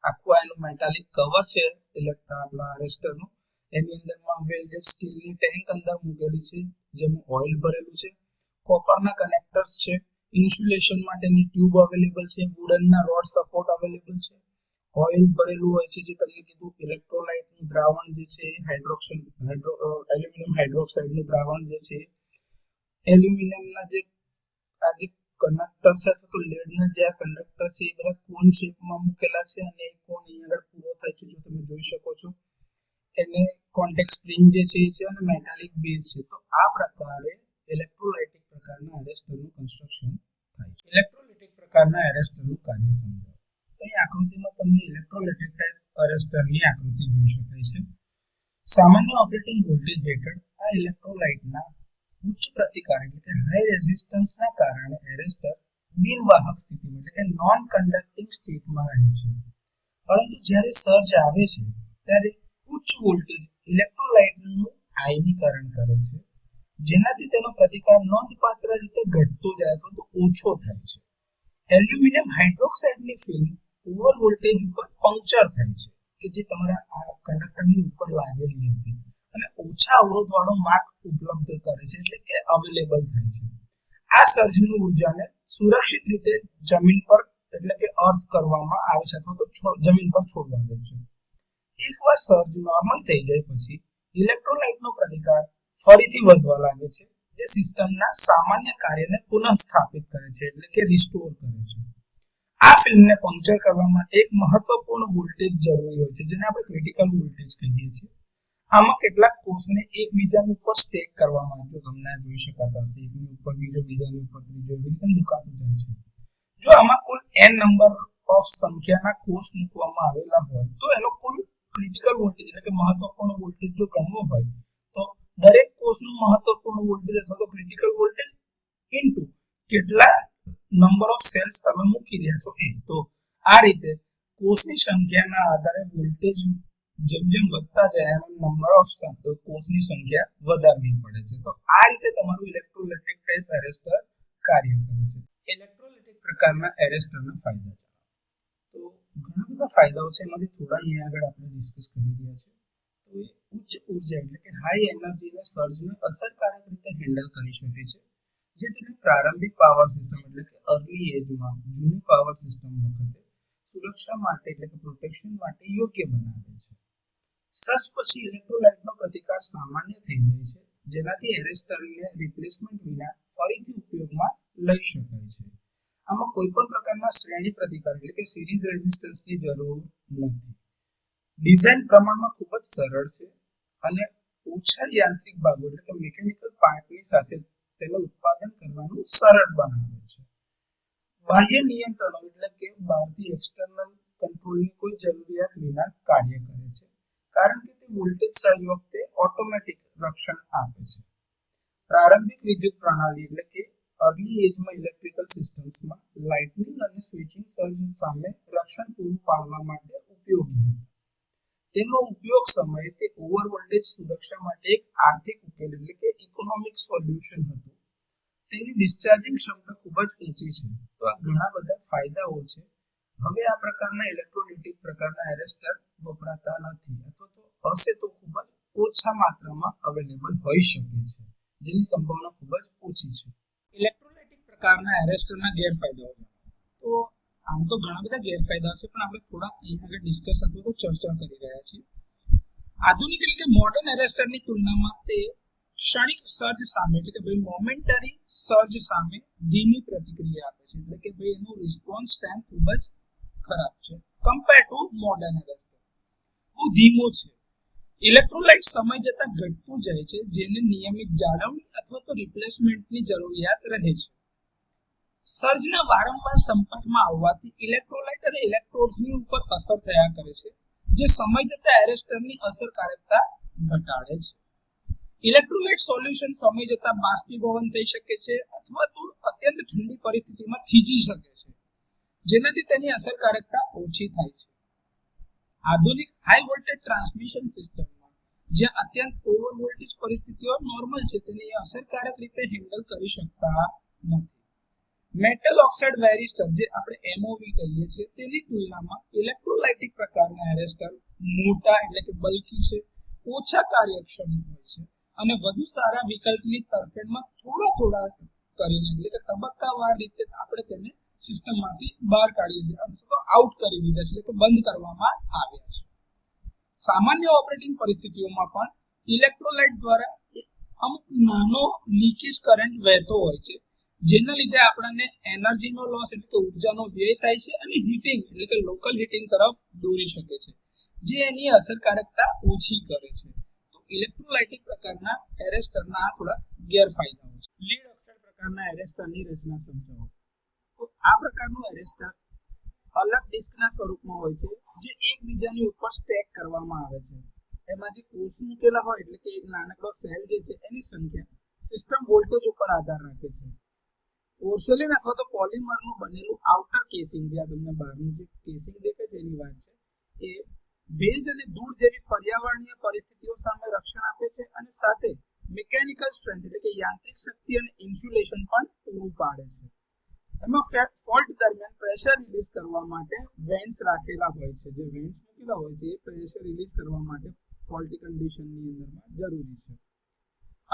આખું એનું મેટાલિક કવર છે આપણા અરેસ્ટરનું. એની અંદરમાં વેલ્ડેડ સ્ટીલની ટેન્ક અંદર મૂકેલી છે, જેમાં ઓઇલ ભરેલું છે. કોપરના કનેક્ટર્સ છે. ઇન્સ્યુલેશન માટેની ટ્યુબ અવેલેબલ છે. વુડનના રોડ સપોર્ટ અવેલેબલ છે. ઓઇલ ભરેલું હોય છે, જે તમને કીધું ઇલેક્ટ્રોલાઇટનું દ્રાવણ જે છે એલ્યુમિનિયમ હાઇડ્રોક્સાઇડનું દ્રાવણ જે છે, એલ્યુમિનિયમના જે આ જે કંડક્ટર છે અથવા તો લેડના જે આ કંડક્ટર છે એ બધા કોન શેપમાં મૂકેલા છે અને એ કોન અહીં આગળ પૂરો થાય છે, જો તમે જોઈ શકો છો. એને કોન્ટેક્ટ સ્પ્રિંગ જે છે અને મેટાલિક બેઝ છે. તો આ પ્રકારે ઇલેક્ટ્રોલાઇટિક પ્રકારના એરેસ્ટરનું કન્સ્ટ્રક્શન થાય છે. ઇલેક્ટ્રોલાઇટિક પ્રકારના એરેસ્ટરનું કાર્ય સમજાવો. તો અહીં આકૃતિમાં તમને ઇલેક્ટ્રોલાઇટિક ટાઇપ એરેસ્ટરની આકૃતિ જોઈ શકાય છે. સામાન્ય ઓપરેટિંગ વોલ્ટેજ હેઠળ આ ઇલેક્ટ્રોલાઇટના ઉચ્ચ પ્રતિકાર એટલે કે હાઈ રેઝિસ્ટન્સના કારણે એરેસ્ટર બિનવાહક સ્થિતિમાં એટલે કે નોન કન્ડક્ટિંગ સ્ટેટમાં રહે છે. પરંતુ જ્યારે સર્જ આવે છે ત્યારે ઉચ્ચ વોલ્ટેજ ઇલેક્ટ્રોલાઇટનું આયનીકરણ કરે છે, જેનાથી તેનો પ્રતિકાર નોંધપાત્ર રીતે ઘટતો જાય છે તો ઓછો થાય છે. એલ્યુમિનિયમ હાઇડ્રોક્સાઇડની ફિલ્મ ઓવર વોલ્ટેજ ઉપર પંક્ચર થાય છે કે જે તમારા આ કંડક્ટરની ઉપર લાગેલી હતી અને ઓછા અવરોધવાળો માર્ગ ઉપલબ્ધ કરે છે એટલે કે અવેલેબલ થાય છે. આ સર્જની ઉર્જાને સુરક્ષિત રીતે જમીન પર એટલે કે અર્થ કરવામાં આવે છે અથવા તો જમીન પર છોડવા દે છે. એકવાર સર્જ નોર્મલ થઈ જાય પછી ઇલેક્ટ્રોલાઇટનો પ્રતિકાર ફરીથી વધવા લાગે છે, જે સિસ્ટમના સામાન્ય કાર્યને પુનઃસ્થાપિત કરે છે એટલે કે રિસ્ટોર કરે છે. આ ફિલ્મને પંક્ચર કરવા માટે એક મહત્વપૂર્ણ વોલ્ટેજ જરૂરી હોય છે, જેને આપણે ક્રિટિકલ વોલ્ટેજ કહીએ છીએ. આમાં કેટલાક કોષને એકબીજાની ઉપર સ્ટેક કરવામાં આવે છે. તમને જોઈ શકાતા હશે, એકની ઉપર બીજો, બીજાની ઉપર ત્રીજો, એવી રીતે મુકાતું જાય છે. જો આમાં કુલ n નંબર ઓફ સંખ્યાના કોષ મૂકવામાં આવેલા હોય તો એનો કુલ ક્રિટિકલ વોલ્ટેજ એટલે કે મહત્વપૂર્ણ વોલ્ટેજ જો ગણવો હોય તો દરેક કોષનું મહત્વપૂર્ણ વોલ્ટેજ અથવા તો ક્રિટિકલ વોલ્ટેજ ઇન્ટુ કેટલા નંબર ઓફ સેલ્સ તમે મૂકી રહ્યા છો એ. તો આ રીતે કોષની સંખ્યાના આધારે વોલ્ટેજ જેમ જેમ વધતા જાય એમ નંબર ઓફ કોષની સંખ્યા વધારવી પડે છે. તો આ રીતે તમારું ઇલેક્ટ્રોલાઇટિક ટાઇપ એરેસ્ટર કાર્ય કરે છે. ઇલેક્ટ્રોલાઇટિક પ્રકારના એરેસ્ટરના ફાયદા છે. તો ઘણા બધા ફાયદાઓ છે, એમાંથી થોડા અહીંયા આગળ આપણે ડિસ્કસ કરી રહ્યા છે. તો એ ઉચ્ચ ઉર્જા એટલે કે હાઈ એનર્જીના સર્જને અસરકારક રીતે હેન્ડલ કરી શકે છે, જે તેને પ્રારંભિક પાવર સિસ્ટમ એટલે કે અર્લી એજમાં જૂની પાવર સિસ્ટમ વખતે સુરક્ષા માટે એટલે કે પ્રોટેક્શન માટે યોગ્ય બનાવે છે. સર્જ પછી ઇલેક્ટ્રોલાઇટનો પ્રતિકાર સામાન્ય થઈ જાય છે, જેનાથી એરેસ્ટરને રિપ્લેસમેન્ટ વિના ફરીથી ઉપયોગમાં લઈ શકાય છે. આમાં કોઈ પણ પ્રકારના શ્રેણી પ્રતિકાર એટલે કે સિરીઝ રેઝિસ્ટન્સની જરૂર નથી. ડિઝાઇન પ્રમાણમાં ખૂબ જ સરળ છે અને ઓછા યાંત્રિક ભાગો એટલે કે મિકેનિકલ પાર્ટની સાથે તેનું ઉત્પાદન કરવાનું સરળ બનાવે છે. બાહ્ય નિયંત્રણો એટલે કે બહારથી એક્સટર્નલ કંટ્રોલની કોઈ જરૂરિયાત વિના કાર્ય કરે છે, કારણ કે તે વોલ્ટેજ સર્જ વખતે ઓટોમેટિક રક્ષણ આપે છે. પ્રારંભિક વિદ્યુત પ્રણાલી એટલે કે અર્લી એજમાં ઇલેક્ટ્રિકલ સિસ્ટમ્સમાં લાઇટનિંગ અને સ્વિચિંગ સર્જ સામે રક્ષણ પૂરું પાડવા માટે ઉપયોગી હતા. તેનો ઉપયોગ સમયે તે ઓવર વોલ્ટેજ સુરક્ષા માટે એક આર્થિક ઉકેલ એટલે કે ઇકોનોમિક સોલ્યુશન હતું. તેની ડિસ્ચાર્જિંગ ક્ષમતા ખૂબ જ ઊંચી છે. તો આ ઘણા બધા ફાયદાઓ છે. હવે આ પ્રકારના ઇલેક્ટ્રોલાઇટિક પ્રકારના એરેસ્ટર વપરાતા નથી અથવા તો હશે તો ખૂબ જ ઓછા માત્રામાં અવેલેબલ હોઈ શકે છે, જેની સંભાવના ખૂબ જ ઓછી છે. ઇલેક્ટ્રોલાઇટિક પ્રકારના એરેસ્ટરના ગેરફાયદાઓ. તો આમ તો ઘણા બધા ગેરફાયદા છે, પણ આપણે થોડા અહીં આગળ ડિસ્કસ અથવા તો ચર્ચા કરી રહ્યા છીએ. આધુનિક એટલે કે મોડર્ન એરેસ્ટરની તુલનામાં તે ક્ષણિક સર્જ સામે એટલે કે ભાઈ મોમેન્ટરી સર્જ સામે ધીમી પ્રતિક્રિયા આપે છે, એટલે કે ભાઈ એનો રિસ્પોન્સ ટાઈમ ખૂબ જ ખરાબ છે કમ્પેર ટુ મોડર્ન એરેસ્ટર. બહુ ધીમો છે. ઇલેક્ટ્રોલાઇટ સમય જતાં ઘટતું જાય છે, જેને નિયમિત જાળવણી અથવા તો રિપ્લેસમેન્ટની જરૂરિયાત રહે છે. સર્જના વારંવાર સંપર્કમાં આવવાથી ઇલેક્ટ્રોલાઇટ અને ઇલેક્ટ્રોડ્સની ઉપર અસર થયા કરે છે, જે સમય જતાં એરેસ્ટરની અસરકારકતા ઘટાડે છે. ઇલેક્ટ્રોલાઇટ સોલ્યુશન સમય જતાં બાષ્પીભવન થઈ શકે છે અથવા તો અત્યંત ઠંડી પરિસ્થિતિમાં થીજી શકે છે, જેનાથી તેની અસરકારકતા ઓછી થાય છે. આધુનિક હાઈ વોલ્ટેજ ટ્રાન્સમિશન સિસ્ટમમાં જ્યાં અત્યંત ઓવર વોલ્ટેજ પરિસ્થિતિઓ નોર્મલ છે, તેને અસરકારક રીતે હેન્ડલ કરી શકતા નથી. મેટલ ઓક્સાઇડ વેરિસ્ટર જે આપણે MOV કહીએ છીએ, તેની તુલનામાં ઇલેક્ટ્રોલાઇટિક પ્રકારના એરેસ્ટર મોટા એટલે કે બલ્કી છે, ઓછા કાર્યક્ષમ હોય છે અને વધુ સારા વિકલ્પની તરફેણમાં થોડા કરીને એટલે કે તબક્કાવાર રીતે આપણે તેને સિસ્ટમમાંથી બહાર કાઢી દીધા અથવા તો આઉટ કરી દીધા છે, એટલે કે બંધ કરવામાં આવ્યા છે. સામાન્ય ઓપરેટિંગ પરિસ્થિતિઓમાં પણ ઇલેક્ટ્રોલાઇટ દ્વારા અમુક નાનો લીકેજ કરંટ વહેતો હોય છે, જેના લીધે આપણને એનર્જીનો લોસ એટલે કે ઉર્જાનો વ્યય થાય છે અને હીટિંગ એટલે કે લોકલ હીટિંગ તરફ દોરી શકે છે, જે એની અસરકારકતા ઓછી કરે છે. તો ઇલેક્ટ્રોલાઇટિક પ્રકારના એરેસ્ટરના થોડા ગેરફાયદાઓ છે. લીડ ઓક્સાઇડ પ્રકારના એરેસ્ટરની રચના સમજાવો. તો આ પ્રકારનું એરેસ્ટર અલગ ડિસ્કના સ્વરૂપમાં હોય છે, જે એકબીજાની ઉપર સ્ટેક કરવામાં આવે છે. એમાં જે કોષ મૂકેલા હોય એટલે કે એક નાનકડો સેલ જે છે એની સંખ્યા સિસ્ટમ વોલ્ટેજ ઉપર આધાર રાખે છે. પોર્સેલિન અથવા તો પોલિમરનું બનેલું આઉટર કેસિંગ, જે તમને બહારનું જે કેસિંગ દેખાય છે એની વાત છે, એ ભેજ અને ધૂળ જેવી પર્યાવરણીય પરિસ્થિતિઓ સામે રક્ષણ આપે છે અને સાથે મિકેનિકલ સ્ટ્રેન્થ એટલે કે યાંત્રિક શક્તિ અને ઇન્સ્યુલેશન પણ પૂરું પાડે છે. એમાં ફોલ્ટ દરમિયાન પ્રેશર રિલીઝ કરવા માટે વેન્ટ્સ રાખેલા હોય છે. જે વેન્ટ્સ મૂકેલા હોય છે એ પ્રેશર રિલીઝ કરવા માટે ફોલ્ટી કન્ડિશનની અંદરમાં જરૂરી છે.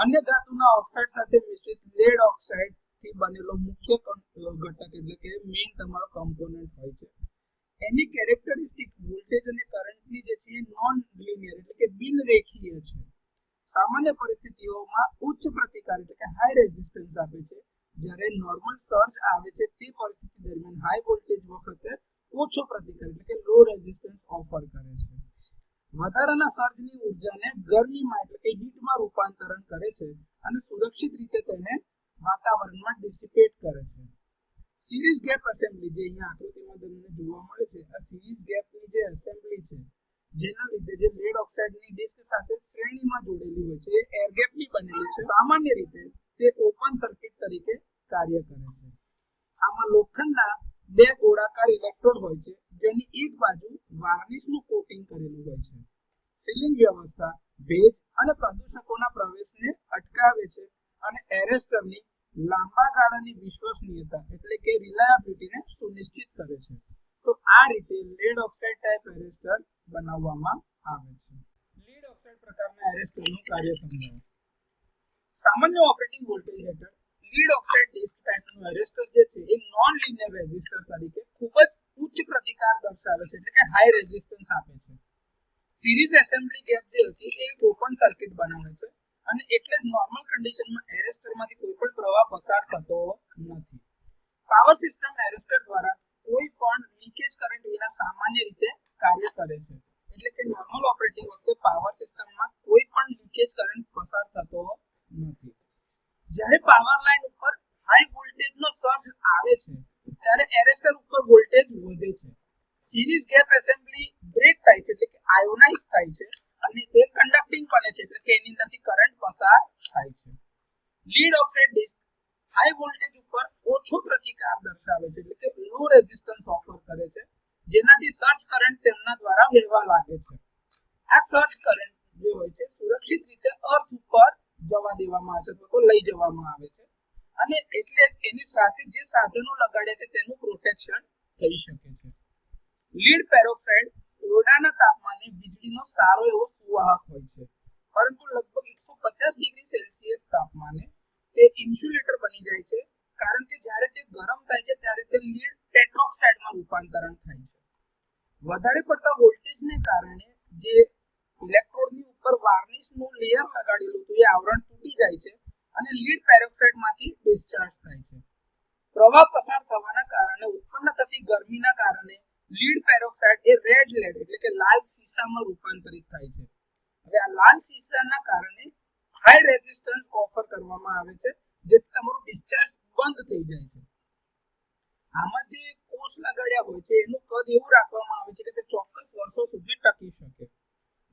અન્ય ધાતુના ઓક્સાઇડ સાથે મિશ્રિત લેડ ઓક્સાઇડ થી બનેલો મુખ્ય ઘટક એટલે કે મેઇન તમારો કમ્પોનન્ટ હોય છે. એની કેરેક્ટરિસ્ટિક વોલ્ટેજ અને કરંટની જે છે એ નોન લિનિયર એટલે કે બિન રેખીય છે. સામાન્ય પરિસ્થિતિઓમાં ઉચ્ચ પ્રતિકાર એટલે કે હાઈ રેઝિસ્ટન્સ આપે છે, જ્યારે નોર્મલ સર્જ આવે છે તે પરિસ્થિતિ દરમિયાન હાઈ વોલ્ટેજ વખતે ઓછો પ્રતિકાર એટલે કે લો રેઝિસ્ટન્સ ઓફર કરે છે. વધારાના સર્જની ઉર્જાને ગરમીમાં એટલે કે હીટમાં રૂપાંતરણ કરે છે અને સુરક્ષિત રીતે તેને વાતાવરણમાં ડિસિપેટ કરે છે. સિરીઝ ગેપ એસેમ્બલી, જે અહીંયા આકૃતિમાં તમને જોવા મળે છે, આ સિરીઝ ગેપની જે એસેમ્બલી છે, જેના લીધે જે લેડ ઓક્સાઇડની ડિસ્ક સાથે શ્રેણીમાં જોડેલી હોય છે, એ એર ગેપની બનેલી છે. સામાન્ય રીતે તે ઓપન સર્કિટ તરીકે કાર્ય કરે છે. આમાં લોખંડના બે ગોળાકાર ઇલેક્ટ્રોડ હોય છે, જેની એક બાજુ વાર્નિશનું કોટિંગ કરેલું હોય છે. સીલિંગ વ્યવસ્થા ભેજ અને પ્રદૂષકોના પ્રવેશને અટકાવે છે અને એરેસ્ટરની લાંબા ગાળાની વિશ્વસનીયતા એટલે કે રિલાયબિલિટીને સુનિશ્ચિત કરે છે. તો આ રીતે લેડ ઓક્સાઇડ ટાઈપ એરેસ્ટર બનાવવામાં આવે છે. લીડ ઓક્સાઇડ પ્રકારના એરેસ્ટરનું કાર્ય સમજાવો. સામાન્ય ઓપરેટિંગ વોલ્ટેજ હેઠળ લીડ ઓક્સાઇડ ડિસ્ક ટાઈપનું એરેસ્ટર જે છે એ નોન લિનિયર રેઝિસ્ટર તરીકે ખૂબ જ ઉચ્ચ પ્રતિકાર દર્શાવે છે એટલે કે હાઈ રેઝિસ્ટન્સ આપે છે. સિરીઝ એસેમ્બલી ગેપ જે હતી એ એક ઓપન સર્કિટ બનાવે છે અને એટલે જ નોર્મલ કન્ડિશનમાં એરેસ્ટરમાંથી કોઈ પણ પ્રવાહ પસાર થતો નથી. પાવર સિસ્ટમ એરેસ્ટર દ્વારા કોઈ પણ લીકેજ કરંટ વિના સામાન્ય રીતે કાર્ય કરે છે. એટલે કે નોર્મલ ઓપરેટિંગ વખતે પાવર સિસ્ટમમાં કોઈ પણ લીકેજ કરંટ પસાર થતો નથી. જ્યારે પાવર લાઇન ઉપર હાઈ વોલ્ટેજનો સર્જ આવે છે ત્યારે એરેસ્ટર ઉપર વોલ્ટેજ વધે છે. સિરીઝ ગેપ એસેમ્બલી બ્રેક થાય છે એટલે કે આયોનાઇઝ થાય છે અને તે કન્ડક્ટિંગ બને છે એટલે કે એની અંદરથી કરંટ પસાર થાય છે. Lead oxide disc high voltage ઉપર ઓછો પ્રતિકાર દર્શાવે છે એટલે કે લો રેઝિસ્ટન્સ ઓફર કરે છે, જેનાથી સર્જ કરંટ તેમના દ્વારા વહેવા લાગે છે. આ સર્જ કરંટ જે હોય છે સુરક્ષિત રીતે અર્થ ઉપર જવા દેવામાં આવે છે અથવા તો લઈ જવામાં આવે છે અને એટલે જ એની સાથે જે સાધનો લગાડ્યા છે તેનું પ્રોટેક્શન થઈ શકે છે. લીડ પેરોક્સાઇડ ઓરડાના તાપમાને વીજળીનો સારો એવો સુવાહક હોય છે, પરંતુ લગભગ 150 ડિગ્રી સેલ્સિયસ તાપમાને તે ઇન્સ્યુલેટર બની જાય છે, કારણ કે જ્યારે તે ગરમ થાય છે ત્યારે તે લીડ ટેટ્રોક્સાઇડમાં રૂપાંતરણ થાય છે. વધારે પડતા વોલ્ટેજને કારણે જે ઇલેક્ટ્રોડની ઉપર વાર્નિશનું લેયર લગાડેલું હતું એ આવરણ તૂટી જાય છે અને લીડ પેરોક્સાઇડમાંથી ડિસ્ચાર્જ થાય છે. પ્રવાહ પસાર થવાના કારણે ઉત્પન્ન થતી ગરમીના કારણે લીડ પેરોક્સાઇડ એ રેડ લેડ એટલે કે લાલ સીસામાં રૂપાંતરિત થાય છે. હવે આ લાલ સીસાના કારણે હાઈ રેઝિસ્ટન્સ ઓફર કરવામાં આવે છે, જેથી તમારું ડિસ્ચાર્જ બંધ થઈ જાય છે. આમાં જે કોષ લગાડ્યા હોય છે એનું કદ એવું રાખવામાં આવે છે કે તે ચોક્કસ વર્ષો સુધી ટકી શકે.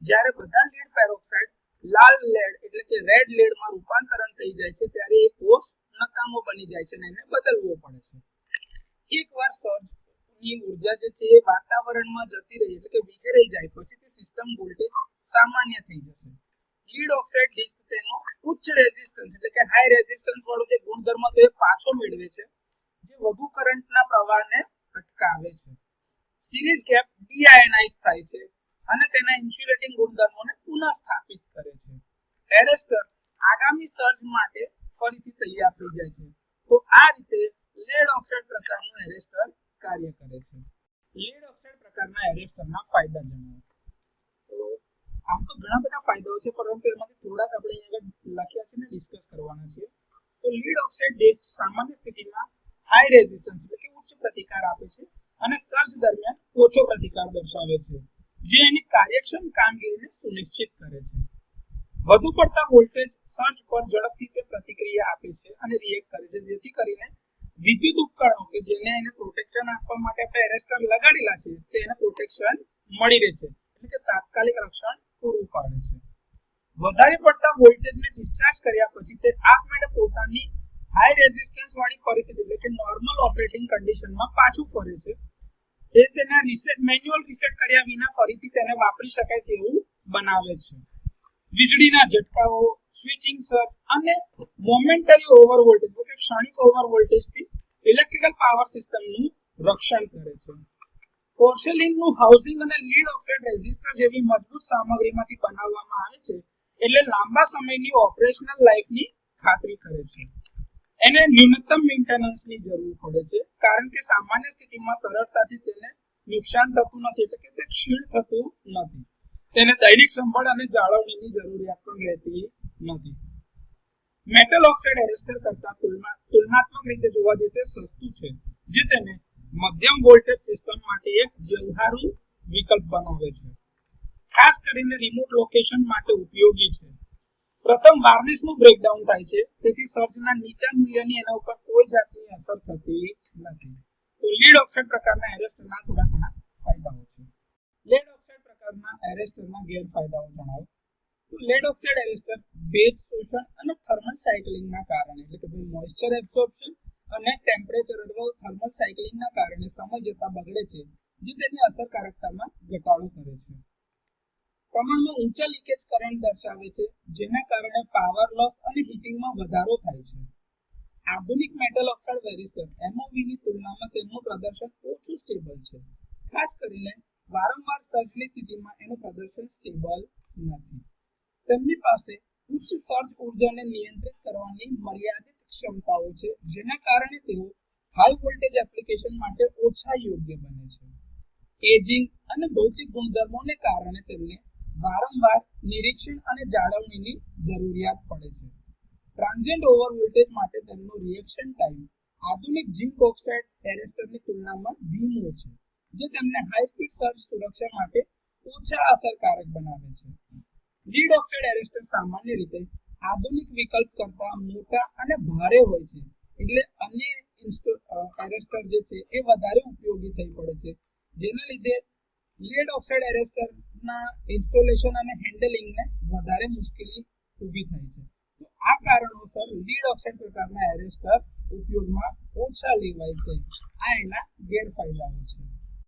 જ્યારે બધા લીડ પેરોક્સાઇડ લાલ લેડ એટલે કે રેડ લેડમાં રૂપાંતરણ થઈ જાય છે ત્યારે એ કોષ નકામો બની જાય છે અને એને બદલવો પડે છે. એકવાર સર્જની ઉર્જા જે છે એ વાતાવરણમાં જતી રહી એટલે કે વિખેરાઈ જાય પછી તે સિસ્ટમ વોલ્ટેજ સામાન્ય થઈ જશે. લીડ ઓક્સાઇડ ડિસ્ક તેનો ઉચ્ચ રેઝિસ્ટન્સ એટલે કે હાઈ રેઝિસ્ટન્સ વાળો જે ગુણધર્મ હતો એ પાછો મેળવે છે, જે વધુ કરંટના પ્રવાહને અટકાવે છે. સિરીઝ ગેપ ડીઆયોનાઇઝ થાય છે અને તેના ઇન્સ્યુલેટિંગ ગુણધર્મોને પુનઃસ્થાપિત કરે છે. એરેસ્ટર આગામી સર્જ માટે ફરીથી તૈયાર થઈ જાય છે. તો આ રીતે લેડ ઓક્સાઇડ પ્રકારનું એરેસ્ટર કાર્ય કરે છે. લેડ ઓક્સાઇડ પ્રકારના એરેસ્ટરના ફાયદા જણાવો. તો આમ તો ઘણા બધા ફાયદાઓ છે, પરંતુ એમાંથી થોડાક આપણે અહીંયા લખ્યા છે ને ડિસ્કસ કરવાના છે. તો લીડ ઓક્સાઇડ ડિસ્ક સામાન્ય સ્થિતિમાં હાઈ રેઝિસ્ટન્સ એટલે કે ઉચ્ચ પ્રતિકાર આપે છે અને સર્જ દરમિયાન ઓછો પ્રતિકાર દર્શાવે છે, જે એની કાર્યક્ષમ કામગીરીને સુનિશ્ચિત કરે છે. વધુ પડતા વોલ્ટેજ સર્જ પર ઝડપથી તે પ્રતિક્રિયા આપે છે અને રિએક્ટ કરે છે, જેથી કરીને વિદ્યુત ઉપકરણો કે જેને એને પ્રોટેક્શન આપવા માટે આપણે એરેસ્ટર લગાડેલા છે તેને પ્રોટેક્શન મળી રહે છે એટલે કે તાત્કાલિક રક્ષણ પૂરું પાડે છે. વધારે પડતા વોલ્ટેજને ડિસ્ચાર્જ કર્યા પછી તે આપમેળે પોતાની હાઈ રેઝિસ્ટન્સ વાળી પરિસ્થિતિ એટલે કે નોર્મલ ઓપરેટિંગ કન્ડિશનમાં પાછું ફરે છે. એ તેના મેન્યુઅલ રીસેટ કર્યા વિના ફરીથી તેને વાપરી શકાય તેવું બનાવે છે. વીજળીના ઝટકાઓ, સ્વિચિંગ સર્જ અને મોમેન્ટરી ઓવર વોલ્ટેજ એટલે કે ક્ષણિક ઓવર વોલ્ટેજથી ઇલેક્ટ્રિકલ પાવર સિસ્ટમનું રક્ષણ કરે છે. પોર્સેલિનનું હાઉસિંગ અને લીડ ઓક્સાઇડ રેઝિસ્ટર જેવી મજબૂત સામગ્રીમાંથી બનાવવામાં આવે છે, એટલે લાંબા સમયની ઓપરેશનલ લાઈફની ખાતરી કરે છે. એને ન્યૂનતમ મેન્ટેનન્સની જરૂર પડે છે, કારણ કે સામાન્ય સ્થિતિમાં સરળતાથી તેને નુકસાન થતું નથી એટલે કે તે ક્ષીણ થતું નથી. તેને દૈનિક સંભાળ અને જાળવણીની જરૂરિયાત પણ રહેતી નથી. મેટલ ઓક્સાઇડ એરેસ્ટર કરતા તુલનાત્મક રીતે જોવા જઈએ તો સસ્તું છે, જે તેને મધ્યમ વોલ્ટેજ સિસ્ટમ માટે એક વ્યવહારુ વિકલ્પ બનાવે છે. ખાસ કરીને રિમોટ લોકેશન માટે ઉપયોગી છે. પ્રથમ વાર્નિશનું બ્રેકડાઉન થાય છે, તેથી સર્જના નીચા મૂલ્યની એના ઉપર કોઈ જાતની અસર થતી નથી. તો લીડ ઓક્સાઇડ પ્રકારના એરેસ્ટરના થોડા ઘણા ફાયદાઓ છે. લેડ ઓક્સાઇડ પ્રકારના એરેસ્ટરના ગેરફાયદાઓ જણાવો. તો લેડ ઓક્સાઇડ એરેસ્ટર ભેજ શોષણ અને થર્મલ સાયકલિંગના કારણે એટલે કે મોઇસ્ચર એબ્સોર્પ્શન અને ટેમ્પરેચર અથવા થર્મલ સાયકલિંગના કારણે સમય જતાં બગડે છે, જે તેની અસરકારકતામાં ઘટાડો કરે છે. પ્રમાણમાં ઊંચા લીકેજ કરંટ દર્શાવે છે, જેના કારણે પાવર લોસ અને હીટિંગમાં વધારો થાય છે. આધુનિક મેટલ ઓક્સાઇડ વેરિસ્ટર MOVની તુલનામાં તેમનું પ્રદર્શન ઓછું સ્ટેબલ છે. ખાસ કરીને વારંવાર સર્જની સ્થિતિમાં એનું પ્રદર્શન સ્ટેબલ નથી. તેમની પાસે ઉચ્ચ સર્જ ઉર્જાને નિયંત્રિત કરવાની મર્યાદિત ક્ષમતાઓ છે, જેના કારણે તેઓ હાઈ વોલ્ટેજ એપ્લિકેશન માટે ઓછા યોગ્ય બને છે. એજિંગ અને ભૌતિક ગુણધર્મોને કારણે તેમને વારંવાર નિરીક્ષણ અને જાળવણીની જરૂરિયાત પડે છે. ટ્રાન્ઝિયન્ટ ઓવર વોલ્ટેજ માટે તેમનો રિએક્શન ટાઈમ આધુનિક ઝિંક ઓક્સાઇડ એરેસ્ટરની તુલનામાં ધીમો છે, જે તેમને હાઈ સ્પીડ સર્જ સુરક્ષા માટે ઓછા અસરકારક બનાવે છે. લીડ ઓક્સાઇડ એરેસ્ટર સામાન્ય રીતે આધુનિક વિકલ્પ કરતા મોટા અને ભારે હોય છે, એટલે અન્ય એરેસ્ટર જે છે એ વધારે ઉપયોગી થઈ પડે છે, જેના લીધે લીડ ઓક્સાઇડ એરેસ્ટરના ઇન્સ્ટોલેશન અને હેન્ડલિંગને વધારે મુશ્કેલી ઊભી થાય છે. તો આ કારણોસર લીડ ઓક્સાઇડ પ્રકારના એરેસ્ટર ઉપયોગમાં ઓછા લેવાય છે. આ એના ગેરફાયદાઓ છે.